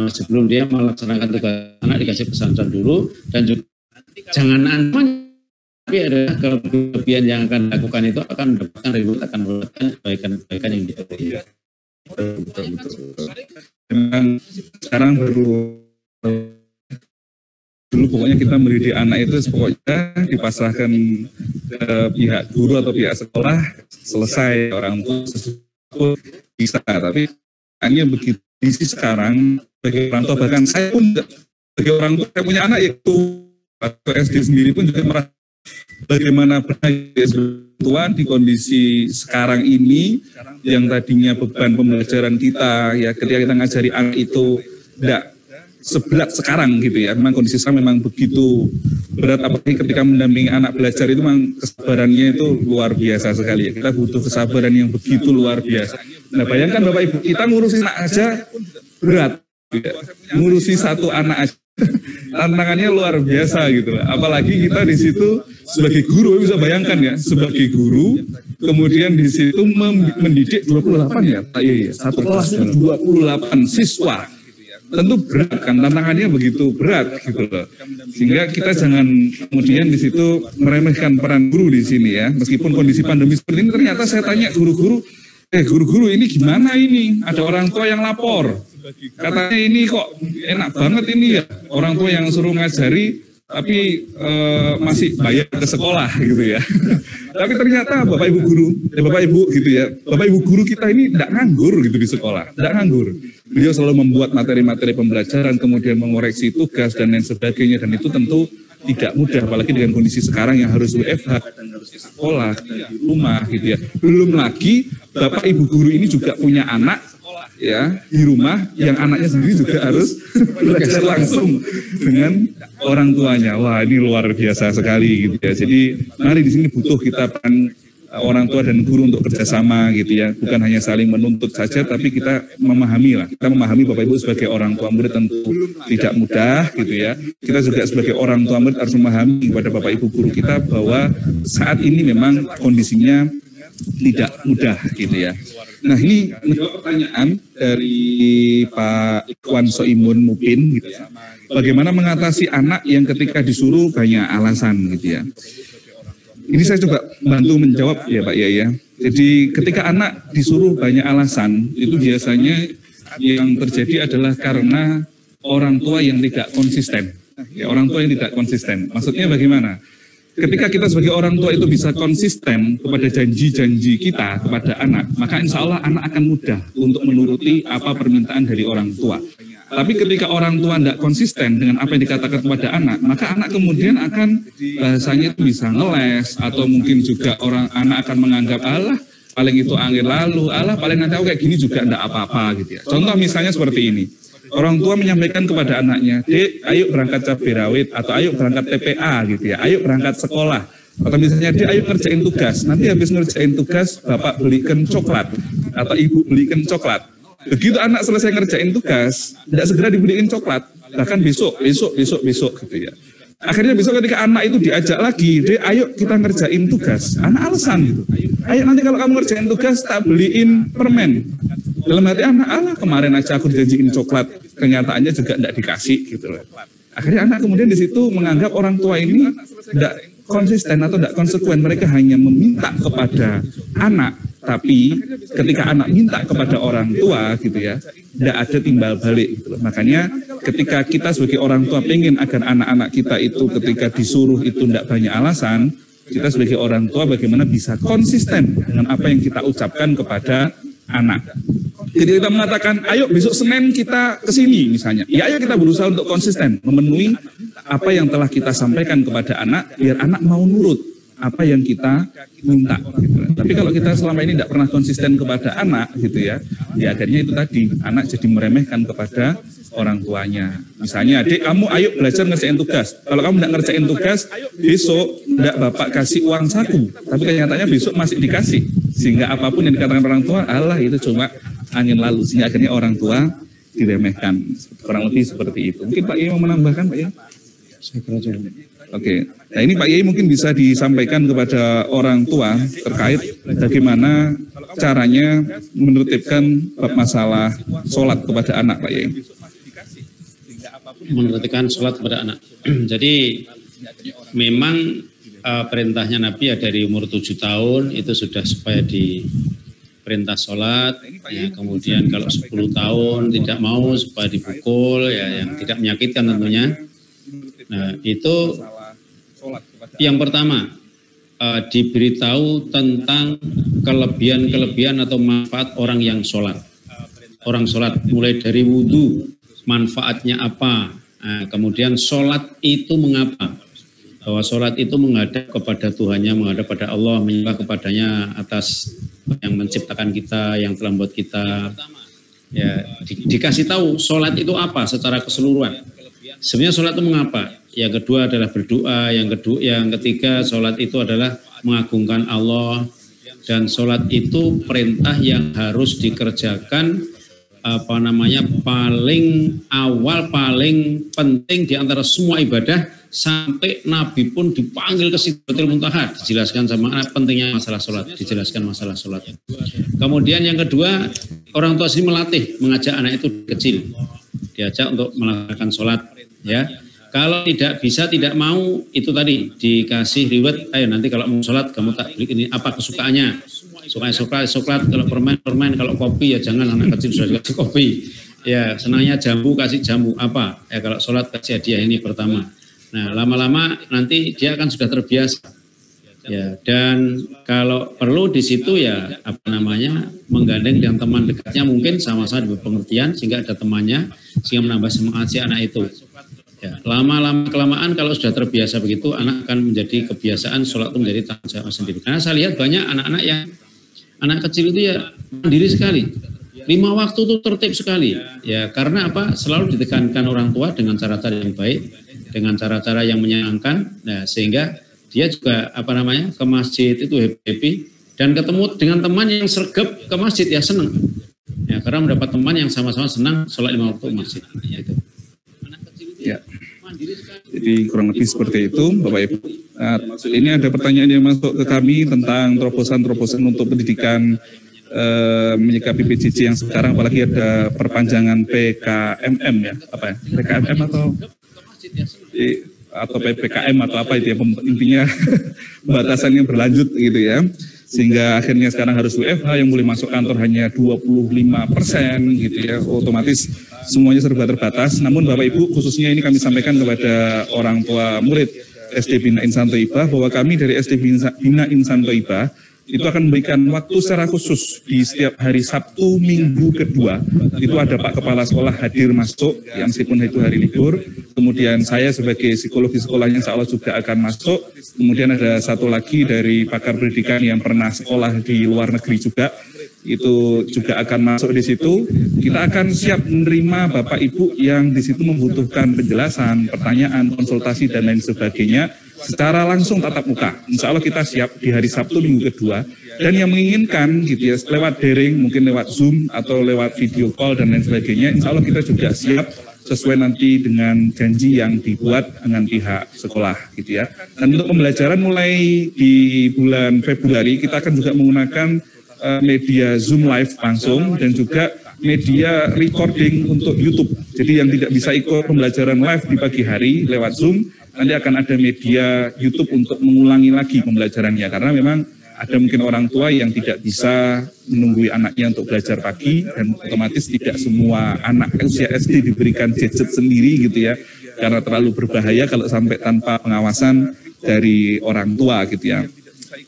sebelum dia melaksanakan tugas anak dikasih pesan-pesan dulu dan juga jangan aneh. Tapi ada kelebihan yang akan dilakukan itu akan mendapatkan reward, akan mendapatkan kebaikan-kebaikan yang diberikan. Memang sekarang dulu pokoknya kita mendidik anak itu pokoknya dipasrahkan pihak guru atau pihak sekolah, selesai orang tua sesuatu bisa. Tapi hanya begitu sekarang bagi orang tua, bahkan saya pun bagi orang tua saya punya anak itu atau SD sendiri pun juga merasa bagaimana bantuan di kondisi sekarang ini yang tadinya beban pembelajaran kita ya ketika kita ngajari anak itu tidak seberat sekarang gitu ya. Memang kondisi sekarang memang begitu berat, apalagi ketika mendampingi anak belajar itu memang kesabarannya itu luar biasa sekali ya. Kita butuh kesabaran yang begitu luar biasa. Nah bayangkan Bapak Ibu, kita ngurusin anak aja berat gitu ya. Ngurusi satu anak aja tantangannya luar biasa gitu. Apalagi kita di situ sebagai guru, bisa bayangkan ya, sebagai guru, kemudian di situ mendidik 28 ya, satu kelas itu 28 siswa. Tentu berat kan, tantangannya begitu berat gitu loh. Sehingga kita jangan kemudian di situ meremehkan peran guru di sini ya. Meskipun kondisi pandemi seperti ini, ternyata saya tanya guru-guru, guru-guru ini gimana ini? Ada orang tua yang lapor. Katanya ini kok enak banget ini ya, orang tua yang suruh ngajari tapi masih bayar ke sekolah gitu ya. Tapi ternyata Bapak Ibu guru, Bapak Ibu gitu ya, Bapak Ibu guru kita ini tidak nganggur gitu di sekolah, tidak nganggur. Beliau selalu membuat materi-materi pembelajaran, kemudian mengoreksi tugas dan lain sebagainya, dan itu tentu tidak mudah, apalagi dengan kondisi sekarang yang harus WFH dan harus di sekolah, di rumah gitu ya. Belum lagi Bapak Ibu guru ini juga punya anak ya di rumah, yang anaknya sendiri juga harus belajar langsung dengan orang tuanya. Wah, ini luar biasa sekali gitu ya. Jadi mari di sini butuh kita peran orang tua dan guru untuk kerjasama gitu ya, bukan hanya saling menuntut saja, tapi kita memahami lah. Kita memahami Bapak Ibu sebagai orang tua murid tentu tidak mudah gitu ya. Kita juga sebagai orang tua murid harus memahami kepada Bapak Ibu guru kita bahwa saat ini memang kondisinya tidak mudah gitu ya. Nah, ini pertanyaan dari Pak Ikhwan Soimun Mupin gitu ya. Bagaimana mengatasi anak yang ketika disuruh banyak alasan gitu ya. Ini saya coba bantu menjawab ya Pak ya. Jadi ketika anak disuruh banyak alasan, itu biasanya yang terjadi adalah karena orang tua yang tidak konsisten. Ya, orang tua yang tidak konsisten. Maksudnya bagaimana? Ketika kita sebagai orang tua itu bisa konsisten kepada janji-janji kita kepada anak, maka insya Allah anak akan mudah untuk menuruti apa permintaan dari orang tua. Tapi ketika orang tua tidak konsisten dengan apa yang dikatakan kepada anak, maka anak kemudian akan bahasanya itu bisa ngeles, atau mungkin juga anak akan menganggap Allah paling itu angin lalu, Allah paling nanti aku kayak gini juga tidak apa-apa gitu ya. Contoh misalnya seperti ini, orang tua menyampaikan kepada anaknya, Dek, ayo berangkat cabai rawit, atau ayo berangkat TPA gitu ya, ayo berangkat sekolah. Atau misalnya dia ayo ngerjain tugas, nanti habis ngerjain tugas bapak belikan coklat, atau ibu belikan coklat. Begitu anak selesai ngerjain tugas, tidak segera dibeliin coklat, bahkan besok gitu ya. Akhirnya besok ketika anak itu diajak lagi, Dek, ayo kita ngerjain tugas, anak alasan gitu. Ayo nanti kalau kamu ngerjain tugas tak beliin permen. Dalam hati anak, Allah kemarin aja aku dijanjiin coklat, kenyataannya juga tidak dikasih gitu loh. Akhirnya anak kemudian di situ menganggap orang tua ini tidak konsisten atau tidak konsekuen. Mereka hanya meminta kepada anak, tapi ketika anak minta kepada orang tua gitu ya, tidak ada timbal balik gitu loh. Makanya ketika kita sebagai orang tua pengen agar anak-anak kita itu ketika disuruh itu tidak banyak alasan, kita sebagai orang tua bagaimana bisa konsisten dengan apa yang kita ucapkan kepada anak. Jadi kita mengatakan, ayo besok Senin kita ke sini misalnya. Ya ayo kita berusaha untuk konsisten memenuhi apa yang telah kita sampaikan kepada anak, biar anak mau nurut apa yang kita minta. Gitu. Tapi kalau kita selama ini tidak pernah konsisten kepada anak, gitu ya, ya akhirnya itu tadi anak jadi meremehkan kepada orang tuanya. Misalnya, Dek, kamu ayo belajar ngerjain tugas. Kalau kamu tidak ngerjain tugas, besok tidak bapak kasih uang saku. Tapi kenyataannya besok masih dikasih. Sehingga apapun yang dikatakan orang tua, Allah itu cuma angin lalu. Sehingga akhirnya orang tua diremehkan. Kurang lebih seperti itu. Mungkin Pak Yai mau menambahkan, Pak Yai? Oke. Nah ini Pak Yai mungkin bisa disampaikan kepada orang tua terkait bagaimana caranya menertibkan masalah sholat kepada anak, Pak Yai. Menertibkan sholat kepada anak. Jadi memang perintahnya Nabi ya dari umur 7 tahun itu sudah supaya diperintah sholat, ya, kemudian kalau 10 tahun tidak mau supaya dipukul, ya, yang tidak menyakitkan tentunya. Nah itu yang pertama, diberitahu tentang kelebihan-kelebihan atau manfaat orang yang sholat. Orang sholat mulai dari wudhu, manfaatnya apa, nah, kemudian sholat itu mengapa, bahwa sholat itu menghadap kepada Tuhannya, menghadap pada Allah, menyembah kepadanya atas yang menciptakan kita, yang telah membuat kita. Ya, dikasih tahu sholat itu apa secara keseluruhan. Sebenarnya sholat itu mengapa? Yang kedua adalah berdoa, yang ketiga sholat itu adalah mengagungkan Allah, dan sholat itu perintah yang harus dikerjakan paling awal, paling penting di antara semua ibadah, sampai Nabi pun dipanggil ke Sidratul Muntaha, dijelaskan sama anak pentingnya masalah sholat, dijelaskan masalah sholat. Kemudian yang kedua, orang tua sendiri melatih, mengajak anak itu kecil, diajak untuk melakukan sholat, ya. Kalau tidak bisa, tidak mau, itu tadi dikasih reward, ayo nanti kalau mau sholat kamu tak beli ini apa kesukaannya. Suka coklat, kalau permen, kalau kopi ya jangan, anak kecil sudah dikasih kopi. Ya, senangnya jambu, kasih jambu apa? Ya kalau sholat kasih hadiah ini pertama. Nah, lama-lama nanti dia akan sudah terbiasa. Ya, dan kalau perlu di situ ya menggandeng dengan teman dekatnya, mungkin sama-sama berpengertian sehingga ada temannya, sehingga menambah semangat si anak itu. Ya, lama-lama kelamaan kalau sudah terbiasa begitu, anak akan menjadi kebiasaan sholat itu menjadi tanggung jawab sendiri. Karena saya lihat banyak anak-anak yang anak kecil itu ya mandiri sekali. 5 waktu itu tertib sekali. Ya, karena apa? Selalu ditekankan orang tua dengan cara-cara yang baik, dengan cara-cara yang menyenangkan. Nah, sehingga dia juga ke masjid itu happy dan ketemu dengan teman yang sergap ke masjid ya senang. Ya, karena mendapat teman yang sama-sama senang sholat 5 waktu masjid. Gitu. Ya. Jadi kurang lebih seperti itu, Bapak Ibu. Nah, ini ada pertanyaan yang masuk ke kami tentang terobosan-terobosan untuk pendidikan menyikapi PJJ yang sekarang, apalagi ada perpanjangan PKMM ya, apa ya? PKMM atau PPKM atau apa itu ya, intinya batasannya berlanjut gitu ya, sehingga akhirnya sekarang harus WFH, yang boleh masuk kantor hanya 25% gitu ya, otomatis semuanya serba terbatas. Namun Bapak Ibu, khususnya ini kami sampaikan kepada orang tua murid SD Bina Insan Thaibah bahwa kami dari SD Bina Insan Thaibah itu akan memberikan waktu secara khusus di setiap hari Sabtu minggu kedua. Itu ada Pak Kepala Sekolah hadir masuk, yang meskipun itu hari libur. Kemudian saya sebagai psikologi sekolahnya insya Allah juga akan masuk. Kemudian ada satu lagi dari pakar pendidikan yang pernah sekolah di luar negeri juga, itu juga akan masuk di situ. Kita akan siap menerima Bapak Ibu yang di situ membutuhkan penjelasan, pertanyaan, konsultasi dan lain sebagainya secara langsung tatap muka. Insya Allah kita siap di hari Sabtu minggu kedua. Dan yang menginginkan gitu ya lewat daring, mungkin lewat Zoom atau lewat video call dan lain sebagainya, insya Allah kita juga siap sesuai nanti dengan janji yang dibuat dengan pihak sekolah gitu ya. Dan untuk pembelajaran mulai di bulan Februari kita akan juga menggunakan media Zoom live langsung dan juga media recording untuk YouTube. Jadi yang tidak bisa ikut pembelajaran live di pagi hari lewat Zoom, nanti akan ada media YouTube untuk mengulangi lagi pembelajarannya. Karena memang ada mungkin orang tua yang tidak bisa menunggui anaknya untuk belajar pagi, dan otomatis tidak semua anak usia SD diberikan gadget sendiri gitu ya. Karena terlalu berbahaya kalau sampai tanpa pengawasan dari orang tua gitu ya.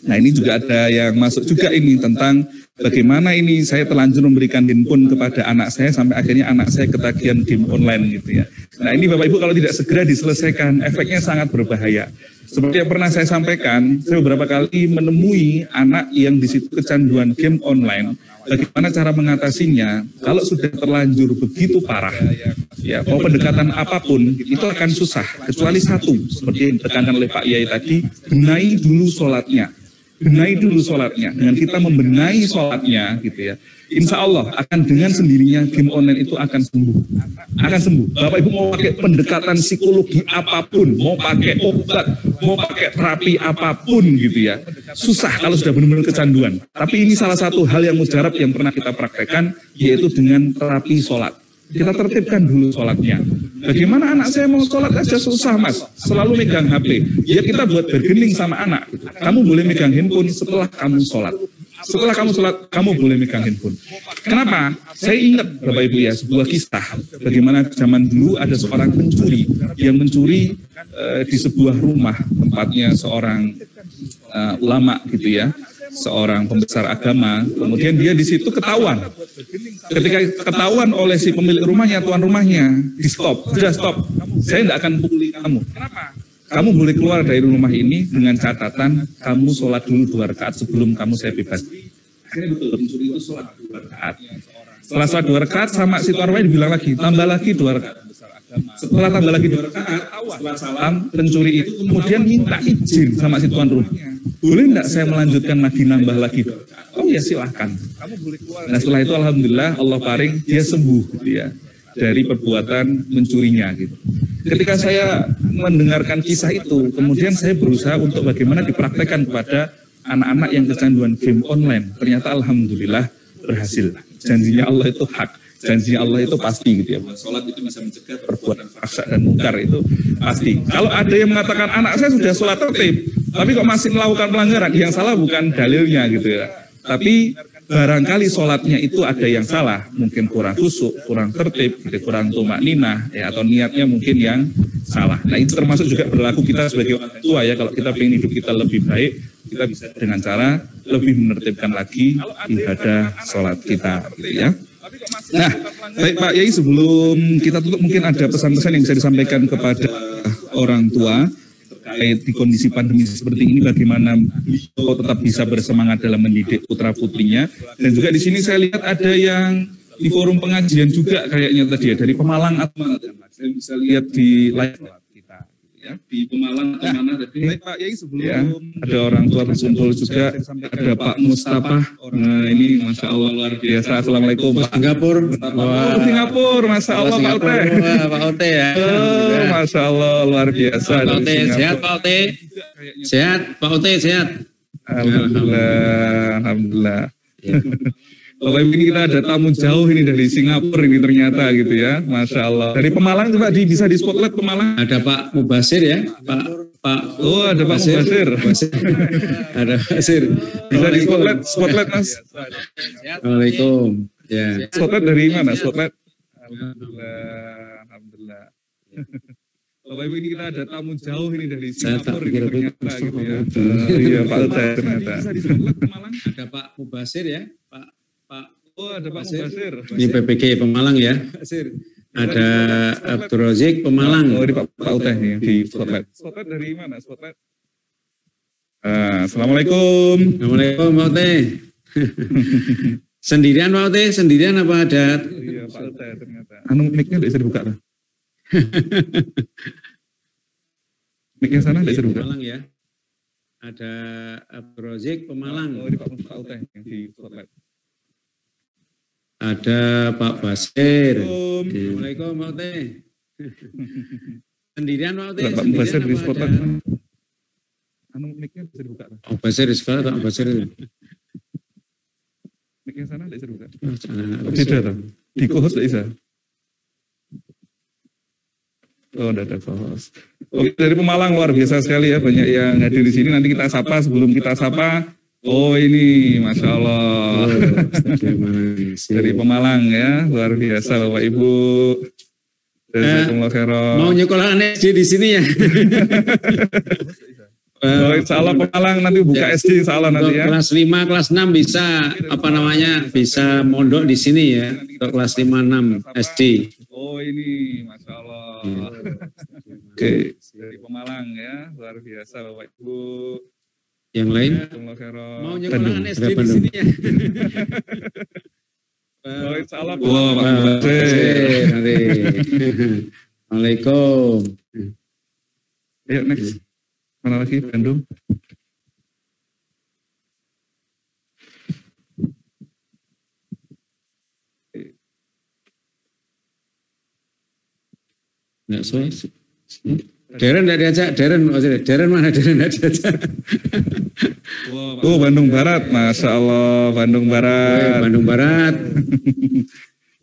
Nah ini juga ada yang masuk juga ini tentang bagaimana ini saya terlanjur memberikan handphone kepada anak saya sampai akhirnya anak saya ketagihan game online gitu ya. Nah ini Bapak Ibu kalau tidak segera diselesaikan efeknya sangat berbahaya. Seperti yang pernah saya sampaikan, saya beberapa kali menemui anak yang di situ kecanduan game online. Bagaimana cara mengatasinya? Kalau sudah terlanjur begitu parah, ya mau pendekatan apapun itu akan susah. Kecuali satu, seperti yang ditekankan oleh Pak Yai tadi, benahi dulu sholatnya. Benahi dulu sholatnya. Dengan kita membenahi sholatnya, gitu ya, insya Allah akan dengan sendirinya game online itu akan sembuh. Akan sembuh. Bapak Ibu mau pakai pendekatan psikologi apapun, mau pakai obat, mau pakai terapi apapun gitu ya, susah kalau sudah benar-benar kecanduan. Tapi ini salah satu hal yang mujarab yang pernah kita praktekkan, yaitu dengan terapi sholat. Kita tertibkan dulu sholatnya. Bagaimana anak saya mau sholat aja susah mas, selalu megang HP. Ya kita buat bergening sama anak. Kamu boleh megang handphone setelah kamu sholat. Setelah kamu sholat, kamu boleh megang handphone. Kenapa? Saya ingat Bapak Ibu ya, sebuah kisah. Bagaimana zaman dulu ada seorang pencuri yang mencuri di sebuah rumah, tempatnya seorang ulama gitu ya, seorang pembesar agama. Kemudian dia di situ ketahuan. Ketika ketahuan oleh si pemilik rumahnya, tuan rumahnya, di stop, sudah stop. Saya tidak akan pukuli kamu. Kenapa? Kamu boleh keluar dari rumah ini dengan catatan kamu sholat dulu 2 rakaat sebelum kamu saya bebas. Akhirnya betul, pencuri itu sholat 2 rakaat. Setelah sholat 2 rakaat sama si tuan rumahnya dibilang lagi, tambah lagi 2 rakaat. Setelah tambah lagi 2 rakaat, setelah salam, pencuri itu kemudian minta izin sama si tuan rumah. Boleh enggak saya melanjutkan lagi, nambah lagi? Oh ya silahkan. Nah setelah itu alhamdulillah Allah paring dia sembuh gitu ya, dari perbuatan mencurinya gitu. Ketika saya mendengarkan kisah itu, kemudian saya berusaha untuk bagaimana dipraktekkan kepada anak-anak yang kecanduan game online. Ternyata alhamdulillah berhasil. Janjinya Allah itu hak, janjinya Allah itu pasti gitu ya. Sholat itu bisa mencegah perbuatan fahsya dan mungkar, itu pasti. Kalau ada yang mengatakan anak saya sudah sholat tertib, tapi kok masih melakukan pelanggaran, yang salah bukan dalilnya gitu ya. Tapi barangkali sholatnya itu ada yang salah, mungkin kurang khusyuk, kurang tertib, gitu, kurang tumak ninah, ya, atau niatnya mungkin yang salah. Nah itu termasuk juga berlaku kita sebagai orang tua ya, kalau kita pengen hidup kita lebih baik, kita bisa dengan cara lebih menertibkan lagi ibadah sholat kita gitu ya. Nah, baik Pak Yai, sebelum kita tutup mungkin ada pesan-pesan yang bisa disampaikan kepada orang tua terkait di kondisi pandemi seperti ini, bagaimana beliau tetap bisa bersemangat dalam mendidik putra-putrinya. Dan juga di sini saya lihat ada yang di forum pengajian juga kayaknya tadi ya, dari Pemalang atau saya bisa lihat di live kita ya, di Pemalang atau mana tadi. Baik Pak Yai, sebelum ya, ada orang tua berkumpul juga, ada Pak Mustafa. Nah ini Masya Allah luar biasa. Assalamualaikum Pak. Singapura. Wah, Singapura, Masya Allah Pak Ote. Pak Ote ya. Oh, Masya Allah luar biasa. Pak Ote sehat, Pak Ote. Sehat, Pak Ote sehat. Alhamdulillah, Alhamdulillah. Ya. Bapak Ibu, ini kita ada tamu jauh ini dari Singapura ini ternyata gitu ya, Masya Allah. Dari Pemalang coba bisa di spotlight Pemalang. Ada Pak Mubasir ya, Pak. Oh ada Pak Mubasir. Ada Mubasir. Bisa di spotlight Mas. Assalamualaikum. Ya. Spotlight dari mana? Spotlight. Alhamdulillah, Alhamdulillah. Bapak Ibu, ini kita ada tamu jauh ini dari Singapura ini ternyata gitu ya. Iya Pak Uday ternyata. Bisa di spotlight Pemalang. Ada Pak Mubasir ya, Pak. Oh ada Pak Mubasir. Ini PPG Pemalang ya. Ada Abdul Razik Pemalang. Oh ini Pak Uday nih di spotlight. Spotlight dari mana? Spotlight. Assalamualaikum. Assalamualaikum Pak Uday. Sendirian Pak Uday? Sendirian apa ada? Iya Pak Uday ternyata. Anu mic-nya tidak bisa dibuka lah. Mic-nya sana tidak bisa dibuka. Pemalang ya. Ada Abdul Razik Pemalang. Oh ini Pak Uday di spotlight. Ada Pak Basir. Assalamualaikum Pak Uday. Sendirian Pak Uday? Pak Basir di spotlight. Anu mic-nya bisa dibuka lah. Pak Basir di sekolah Pak Basir. Mic-nya sana tidak bisa dibuka. Tidak tahu. Di co-host tidak bisa. Oh, ada co-host. Oke, dari Pemalang luar biasa sekali ya, banyak yang hadir di sini. Nanti kita sapa, sebelum kita sapa, oh ini Masya Allah. Dari Pemalang ya, luar biasa Bapak Ibu. Mau nyekolah SD di sini ya? Oh, insya Allah Pemalang nanti buka ya, SD insya Allah nanti ya. Kelas 5, kelas 6 bisa bisa mondok di sini ya. Untuk kelas 5, 6 SD. Oh ini Masya Allah. Oke, dari Pemalang ya, luar biasa Bapak Ibu. Yang lain? Mau nyekolah SD di sini ya. Oh insya Allah. Wow, Pak Waalaikumsalam. Ayo next. Mana lagi? Bandung. Nggak soal. Deren tidak diajak, Deren mana Deren tidak diajak. Oh Bandung Barat, Masya Allah Bandung Barat. Bandung Barat.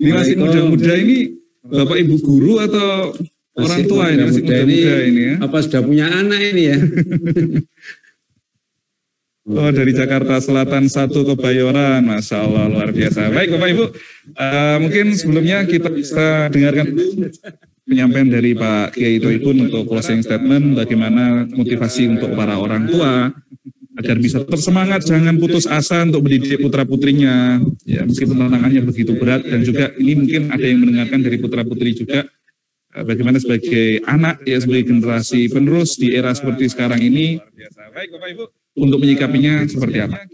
Ini masih muda-muda ini Bapak Ibu guru atau orang tua ini? Masih muda-muda ini ya. Apa sudah punya anak ini ya? Oh dari Jakarta Selatan 1 Kebayoran, Masya Allah luar biasa. Baik Bapak Ibu, mungkin sebelumnya kita bisa dengarkan penyampaian dari Pak Kiai Toibun untuk closing statement, bagaimana motivasi untuk para orang tua agar bisa tetap semangat, jangan putus asa untuk mendidik putra-putrinya, ya meskipun tantangannya begitu berat, dan juga ini mungkin ada yang mendengarkan dari putra-putri juga, bagaimana sebagai anak, ya sebagai generasi penerus di era seperti sekarang ini. Baik Bapak Ibu, untuk menyikapinya seperti apa?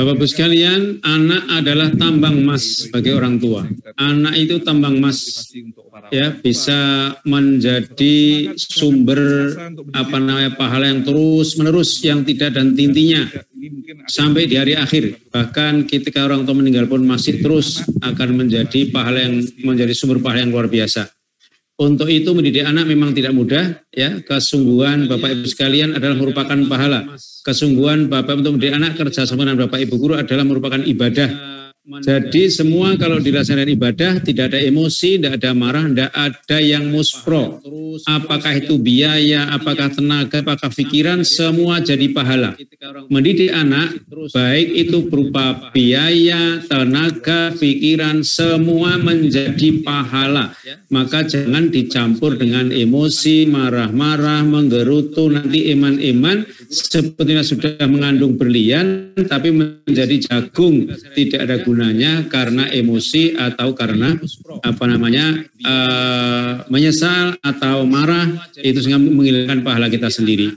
Bapak-Ibu sekalian, anak adalah tambang emas bagi orang tua. Anak itu tambang emas, ya bisa menjadi sumber pahala yang terus menerus yang tidak ada henti-hentinya sampai di hari akhir. Bahkan ketika orang tua meninggal pun masih terus akan menjadi pahala yang menjadi sumber pahala yang luar biasa. Untuk itu mendidik anak memang tidak mudah, ya. Kesungguhan Bapak Ibu sekalian adalah merupakan pahala. Kesungguhan Bapak untuk mendidik anak kerjasama dengan Bapak Ibu guru adalah merupakan ibadah. Jadi semua kalau dilaksanakan ibadah tidak ada emosi, tidak ada marah, tidak ada yang muspro. Apakah itu biaya, apakah tenaga, apakah pikiran, semua jadi pahala. Mendidik anak, baik itu berupa biaya, tenaga, pikiran, semua menjadi pahala. Maka jangan dicampur dengan emosi, marah-marah, menggerutu, nanti iman-iman sepertinya sudah mengandung berlian, tapi menjadi jagung, tidak ada gunanya karena emosi atau karena menyesal atau marah, itu sehingga menghilangkan pahala kita sendiri.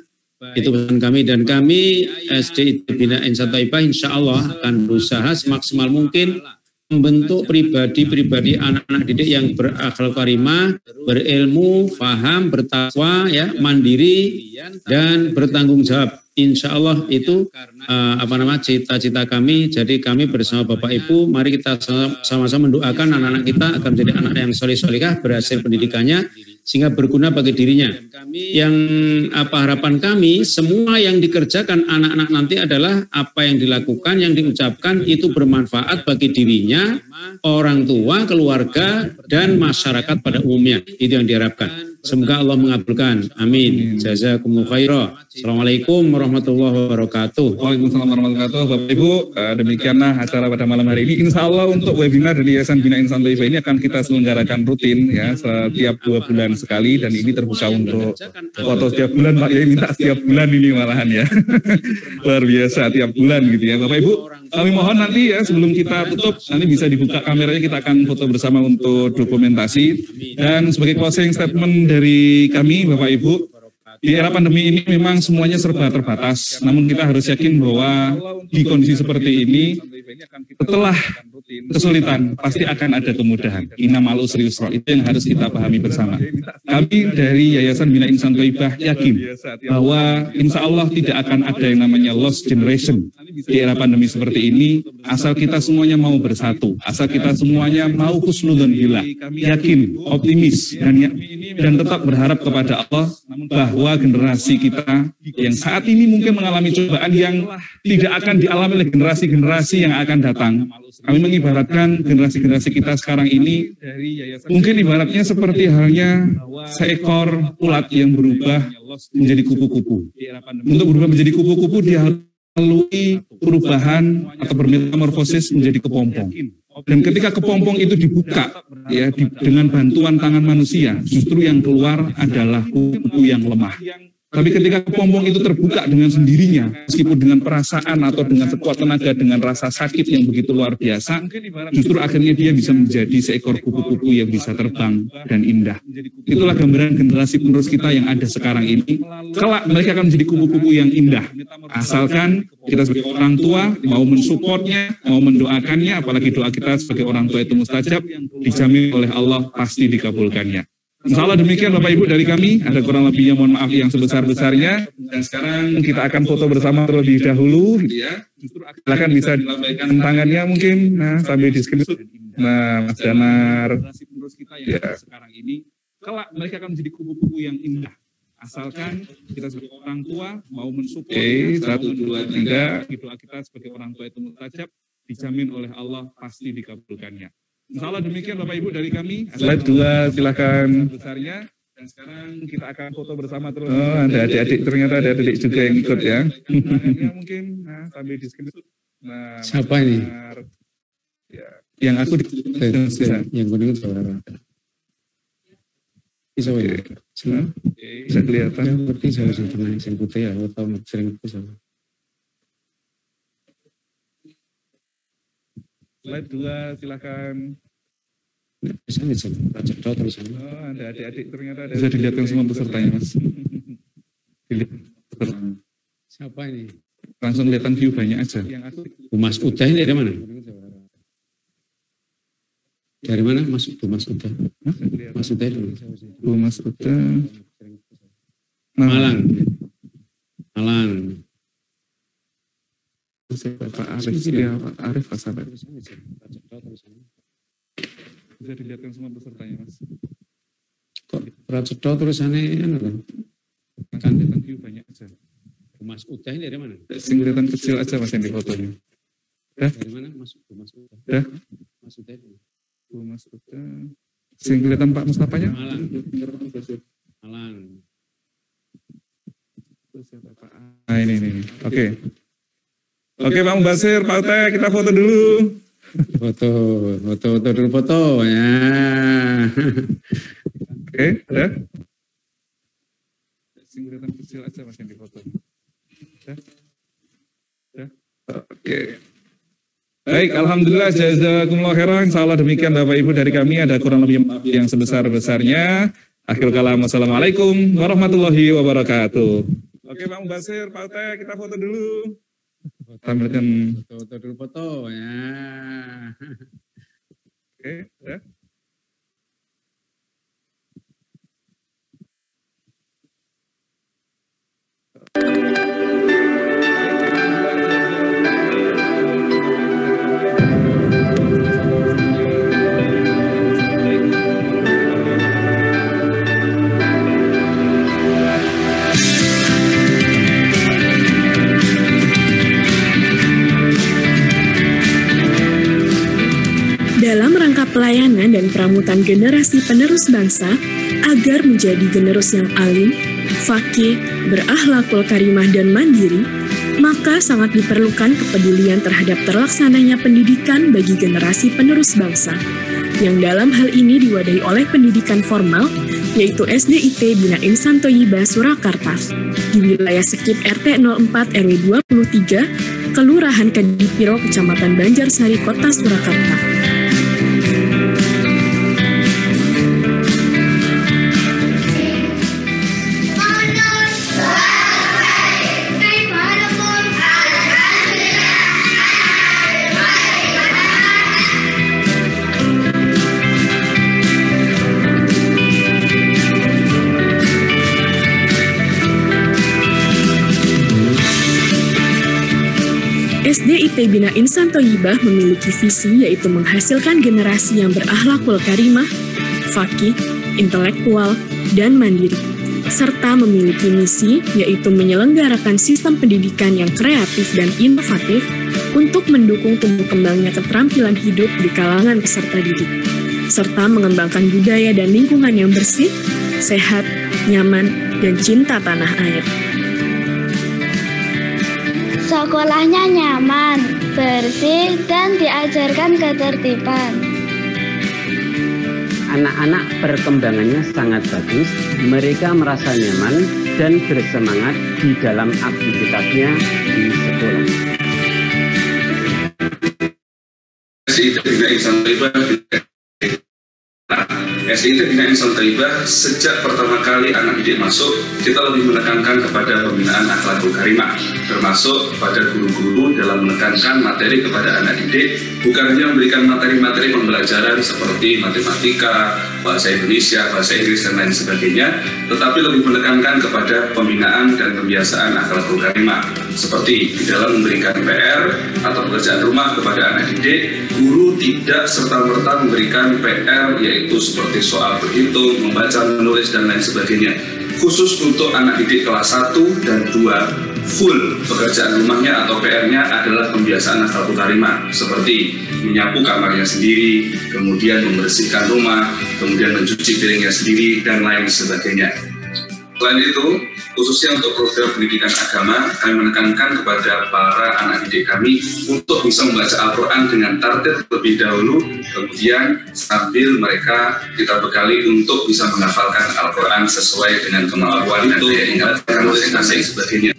Itu pesan kami, dan kami SDIT Bina Insan Thaibah insya Allah akan berusaha semaksimal mungkin membentuk pribadi-pribadi anak-anak didik yang berakhlak karimah, berilmu, paham, bertakwa, ya, mandiri, dan bertanggung jawab. Insya Allah itu cita-cita kami. Jadi kami bersama Bapak Ibu, mari kita sama-sama mendoakan anak-anak kita akan menjadi anak yang soleh-solehah, berhasil pendidikannya, sehingga berguna bagi dirinya. Yang harapan kami, semua yang dikerjakan anak-anak nanti adalah apa yang dilakukan, yang diucapkan itu bermanfaat bagi dirinya, orang tua, keluarga, dan masyarakat pada umumnya. Itu yang diharapkan. Semoga Allah mengabulkan. Amin. Jazakumullah khairan. Assalamualaikum warahmatullahi wabarakatuh. Waalaikumsalam warahmatullahi wabarakatuh. Bapak Ibu, demikianlah acara pada malam hari ini. Insya Allah untuk webinar dari Yayasan Bina Insan Thaibah ini akan kita selenggarakan rutin, ya, setiap 2 bulan sekali, dan ini terbuka untuk foto setiap bulan. Pak Yai minta setiap bulan ini malahan, ya. Luar biasa, tiap bulan gitu ya. Bapak Ibu, kami mohon nanti, ya, sebelum kita tutup, nanti bisa dibuka kameranya, kita akan foto bersama untuk dokumentasi. Dan sebagai closing statement dari kami, Bapak Ibu, di era pandemi ini memang semuanya serba terbatas, namun kita harus yakin bahwa di kondisi seperti ini, setelah kesulitan pasti akan ada kemudahan. Innamal usri yusra, itu yang harus kita pahami bersama. Kami dari Yayasan Bina Insan Thaibah yakin bahwa insya Allah tidak akan ada yang namanya lost generation di era pandemi seperti ini, asal kita semuanya mau bersatu, asal kita semuanya mau husnudzon billah, yakin, optimis, dan tetap berharap kepada Allah bahwa generasi kita yang saat ini mungkin mengalami cobaan yang tidak akan dialami oleh generasi-generasi yang akan datang. Kami mengibaratkan generasi-generasi kita sekarang ini mungkin ibaratnya seperti halnya seekor ulat yang berubah menjadi kupu-kupu. Untuk berubah menjadi kupu-kupu dia melalui perubahan atau bermetamorfosis menjadi kepompong. Dan ketika kepompong itu dibuka, ya, dengan bantuan tangan manusia, justru yang keluar adalah kupu-kupu yang lemah. Tapi ketika kepompong itu terbuka dengan sendirinya, meskipun dengan perasaan atau dengan sekuat tenaga, dengan rasa sakit yang begitu luar biasa, justru akhirnya dia bisa menjadi seekor kupu-kupu yang bisa terbang dan indah. Itulah gambaran generasi penerus kita yang ada sekarang ini. Kelak mereka akan menjadi kupu-kupu yang indah. Asalkan kita sebagai orang tua mau mensupportnya, mau mendoakannya, apalagi doa kita sebagai orang tua itu mustajab, dijamin oleh Allah pasti dikabulkannya. Insya Allah demikian Bapak Ibu dari kami, ada kurang lebihnya mohon maaf yang sebesar-besarnya, dan sekarang kita akan foto bersama terlebih dahulu, gitu ya. Silakan bisa dilambaikan tangannya mungkin, nah sambil di screen. Nah Mas Danar, ya. Sekarang ini, kelak mereka akan menjadi kupu-kupu yang indah, asalkan kita sebagai orang tua mau mensupport. 1, 2, 3, doa kita sebagai orang tua itu mustajab, dijamin oleh Allah pasti dikabulkannya. Insya Allah demikian Bapak Ibu dari kami. Slide 2 silakan. Besarnya. Dan sekarang kita akan foto bersama terus. Oh, ada adik-adik, ternyata ada adik juga yang ikut ya. Mungkin sambil di screen. Nah, siapa ini? Ya, yang aku yang kuning saudara. Bisa ya? Bisa kelihatan. Yang penting saya pernah yang putih ya, atau sering itu sama. Slide 2 silakan. Bisa cedot terus. Oh, ada adik-adik ternyata ada. Bisa dilihatkan semua pesertanya Mas. Siapa ini? Langsung kelihatan view banyak aja. Mas Uda ini dari mana? Dari mana Mas Uda? Mas Uda itu. Mas Uda. Malang. Pak Arif, ya Pak Arif Kasabat. Bisa dilihatkan semua pesertanya Mas. Kok Pracedo tulisannya kan view banyak aja. Mas Uda ini dari mana? Sing kelihatan kecil aja Mas yang di fotonya. Dari mana masuk? Dah. Maksudnya itu. Sing kelihatan Pak Mustafanya? Malang. Nah ini. Oke. Oke Pak Mubasir, Pak Ute, kita foto dulu. Foto dulu ya. Oke, ada? Sing kelihatan kecil aja Mas yang di foto. Oke. Baik, alhamdulillah jazakumullah khairan. Insyaallah demikian Bapak Ibu dari kami, ada kurang lebih yang sebesar-besarnya. Akhir kalam, wassalamualaikum warahmatullahi wabarakatuh. Oke Pak Mubasir, Pak Ute, kita foto dulu. Tampilkan Foto ya. Oke, ya. Dalam rangka pelayanan dan pramutan generasi penerus bangsa agar menjadi generasi yang alim, faqih, berakhlakul karimah dan mandiri, maka sangat diperlukan kepedulian terhadap terlaksananya pendidikan bagi generasi penerus bangsa, yang dalam hal ini diwadahi oleh pendidikan formal, yaitu SDIT Bina Insan Thoyibah Surakarta, di wilayah Sekip RT 04 RW 23, Kelurahan Kadipiro, Kecamatan Banjarsari, Kota Surakarta. SDIT Bina Insan Thoyibah memiliki visi yaitu menghasilkan generasi yang berakhlakul karimah, faqih, intelektual, dan mandiri, serta memiliki misi yaitu menyelenggarakan sistem pendidikan yang kreatif dan inovatif untuk mendukung tumbuh kembangnya keterampilan hidup di kalangan peserta didik, serta mengembangkan budaya dan lingkungan yang bersih, sehat, nyaman, dan cinta tanah air. Sekolahnya nyaman, bersih, dan diajarkan ketertiban. Anak-anak perkembangannya sangat bagus, mereka merasa nyaman dan bersemangat di dalam aktivitasnya di sekolah. SDIT Bina Insan Thoyibah sejak pertama kali anak didik masuk, kita lebih menekankan kepada pembinaan akhlakul karimah, termasuk pada guru-guru dalam menekankan materi kepada anak didik, bukan hanya memberikan materi-materi pembelajaran seperti matematika, bahasa Indonesia, bahasa Inggris, dan lain sebagainya, tetapi lebih menekankan kepada pembinaan dan pembiasaan akhlakul karimah, seperti di dalam memberikan PR atau pekerjaan rumah kepada anak didik, guru tidak serta-merta memberikan PR yaitu seperti soal berhitung, membaca, menulis, dan lain sebagainya. Khusus untuk anak didik kelas 1 dan 2, full pekerjaan rumahnya atau PR-nya adalah pembiasaan akhlakul karimah, seperti menyapu kamarnya sendiri, kemudian membersihkan rumah, kemudian mencuci piringnya sendiri, dan lain sebagainya. Selain itu, khususnya untuk program pendidikan agama, kami menekankan kepada para anak didik kami untuk bisa membaca Al-Quran dengan tartil terlebih dahulu, kemudian sambil mereka kita bekali untuk bisa menghafalkan Al-Quran sesuai dengan kemampuan dan daya ingat, menulis, dan lain sebagainya.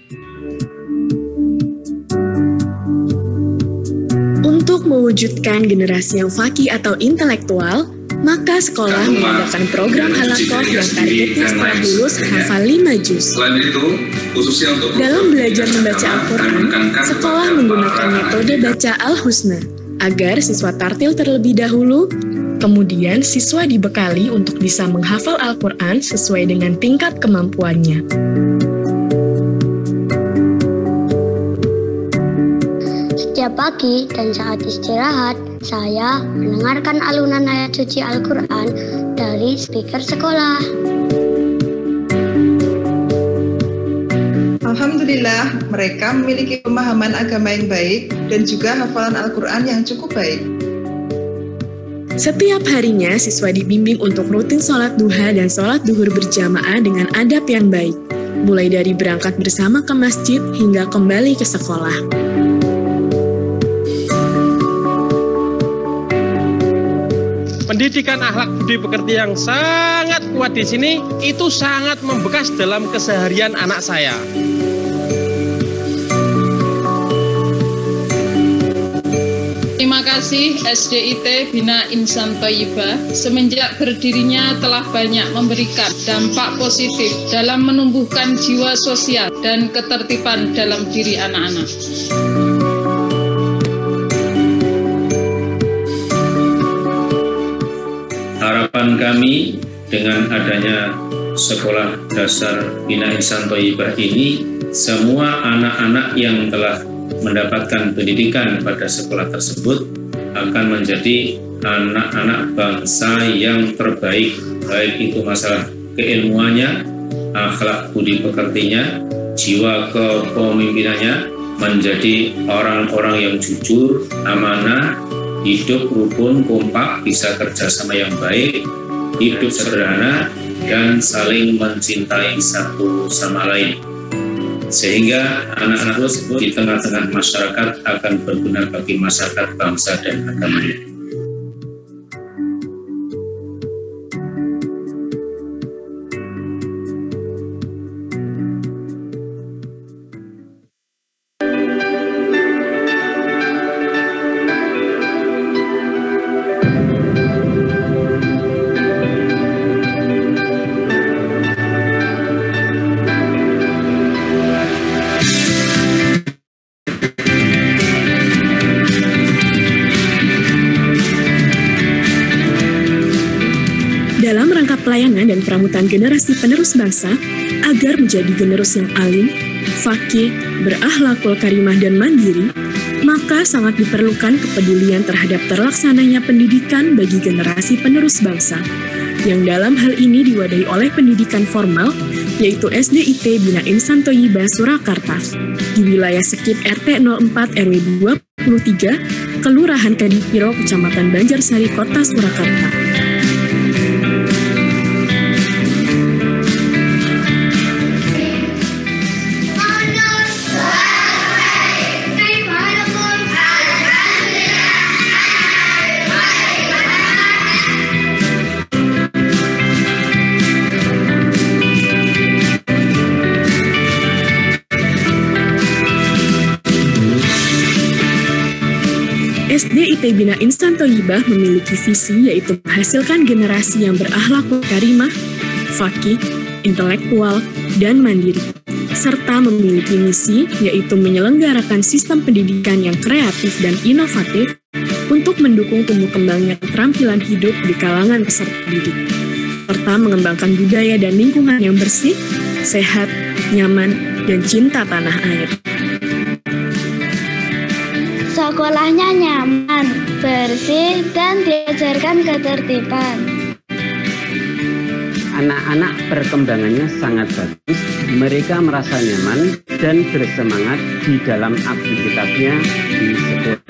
Untuk mewujudkan generasi yang faqih atau intelektual, maka sekolah mengadakan program halakoh yang targetnya setelah lulus hafal 5 juz. Selain itu, khususnya untuk dalam belajar membaca Al-Quran, sekolah menggunakan metode baca Al-Husna agar siswa tartil terlebih dahulu, kemudian siswa dibekali untuk bisa menghafal Al-Quran sesuai dengan tingkat kemampuannya. Setiap pagi dan saat istirahat, saya mendengarkan alunan ayat suci Al-Quran dari speaker sekolah. Alhamdulillah, mereka memiliki pemahaman agama yang baik dan juga hafalan Al-Quran yang cukup baik. Setiap harinya, siswa dibimbing untuk rutin sholat duha dan sholat duhur berjamaah dengan adab yang baik, mulai dari berangkat bersama ke masjid hingga kembali ke sekolah. Pendidikan akhlak budi pekerti yang sangat kuat di sini itu sangat membekas dalam keseharian anak saya. Terima kasih SDIT Bina Insan Thayyibah semenjak berdirinya telah banyak memberikan dampak positif dalam menumbuhkan jiwa sosial dan ketertiban dalam diri anak-anak. Harapan kami dengan adanya Sekolah Dasar Bina Insan Thayyibah ini, semua anak-anak yang telah mendapatkan pendidikan pada sekolah tersebut akan menjadi anak-anak bangsa yang terbaik, baik itu masalah keilmuannya, akhlak budi pekertinya, jiwa kepemimpinannya, menjadi orang-orang yang jujur, amanah, hidup rukun, kompak, bisa kerjasama yang baik, hidup sederhana, dan saling mencintai satu sama lain. Sehingga anak-anak tersebut di tengah-tengah masyarakat akan berguna bagi masyarakat, bangsa, dan agamanya. Dalam rangka pelayanan dan perambutan generasi penerus bangsa, agar menjadi generasi yang alim, faqih, berakhlakul karimah dan mandiri, maka sangat diperlukan kepedulian terhadap terlaksananya pendidikan bagi generasi penerus bangsa, yang dalam hal ini diwadahi oleh pendidikan formal, yaitu SDIT Bina Insan Thayyibah Surakarta, di wilayah Sekip RT 04 RW 23, Kelurahan Kadipiro, Kecamatan Banjarsari, Kota Surakarta. SDIT Bina Insan Thayyibah memiliki visi yaitu menghasilkan generasi yang berakhlakul karimah, faqih, intelektual, dan mandiri, serta memiliki misi yaitu menyelenggarakan sistem pendidikan yang kreatif dan inovatif untuk mendukung tumbuh kembangnya keterampilan hidup di kalangan peserta didik, serta mengembangkan budaya dan lingkungan yang bersih, sehat, nyaman, dan cinta tanah air. Sekolahnya nyaman, bersih, dan diajarkan ketertiban. Anak-anak perkembangannya sangat bagus, mereka merasa nyaman dan bersemangat di dalam aktivitasnya di sekolah.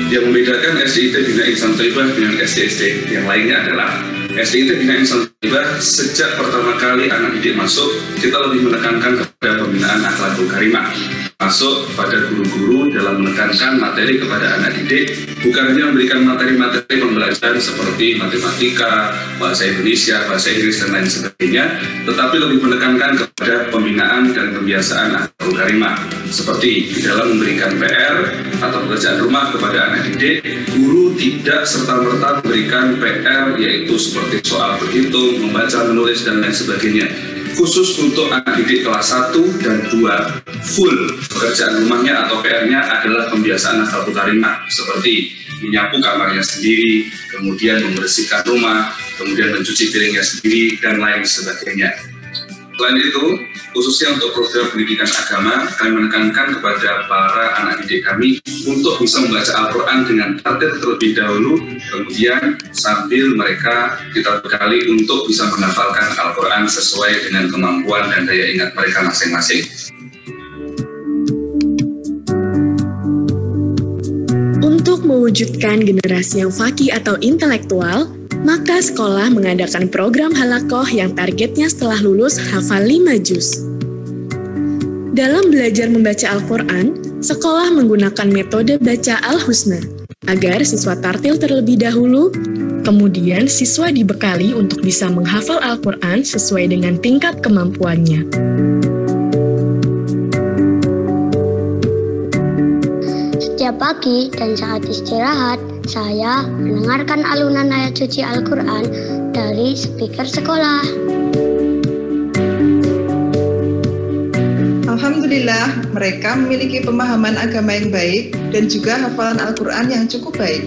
Yang membedakan SDIT Bina Insan Thayyibah dengan SD-SD yang lainnya adalah SDIT Bina Insan Thayyibah sejak pertama kali anak didik masuk, kita lebih menekankan kepada pembinaan akhlakul karimah. Masuk pada guru-guru dalam menekankan materi kepada anak didik, bukan hanya memberikan materi-materi pembelajaran seperti matematika, bahasa Indonesia, bahasa Inggris, dan lain sebagainya, tetapi lebih menekankan kepada pembinaan dan pembiasaan akhlakul karimah. Seperti di dalam memberikan PR atau pekerjaan rumah kepada anak didik, guru tidak serta-merta memberikan PR yaitu seperti soal berhitung, membaca, menulis, dan lain sebagainya. Khusus untuk anak didik kelas 1 dan 2, full pekerjaan rumahnya atau PR-nya adalah pembiasaan akhlakul karimah, seperti menyapu kamarnya sendiri, kemudian membersihkan rumah, kemudian mencuci piringnya sendiri, dan lain sebagainya. Selain itu, khususnya untuk program pendidikan agama, kami menekankan kepada para anak didik kami untuk bisa membaca Al-Quran dengan target terlebih dahulu, kemudian sambil mereka kita bekali untuk bisa menghafalkan Al-Quran sesuai dengan kemampuan dan daya ingat mereka masing-masing. Untuk mewujudkan generasi yang faqih atau intelektual, maka sekolah mengadakan program halakoh yang targetnya setelah lulus hafal 5 juz. Dalam belajar membaca Al-Quran, sekolah menggunakan metode baca Al-Husna, agar siswa tartil terlebih dahulu, kemudian siswa dibekali untuk bisa menghafal Al-Quran sesuai dengan tingkat kemampuannya. Setiap pagi dan saat istirahat, saya mendengarkan alunan ayat suci Al-Quran dari speaker sekolah. Alhamdulillah, mereka memiliki pemahaman agama yang baik dan juga hafalan Al-Quran yang cukup baik.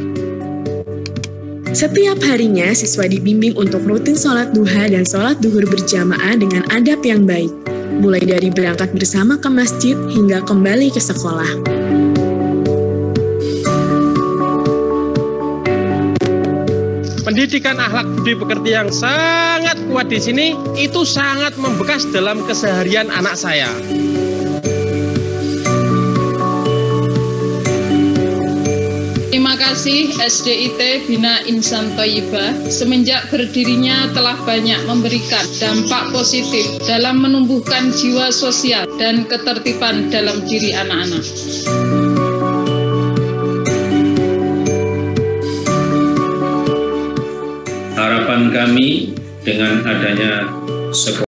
Setiap harinya, siswa dibimbing untuk rutin sholat duha dan sholat duhur berjamaah dengan adab yang baik, mulai dari berangkat bersama ke masjid hingga kembali ke sekolah. Pendidikan akhlak budi pekerti yang sangat kuat di sini itu sangat membekas dalam keseharian anak saya. Terima kasih SDIT Bina Insan Thayyibah, semenjak berdirinya telah banyak memberikan dampak positif dalam menumbuhkan jiwa sosial dan ketertiban dalam diri anak-anak. Harapan kami dengan adanya sekolah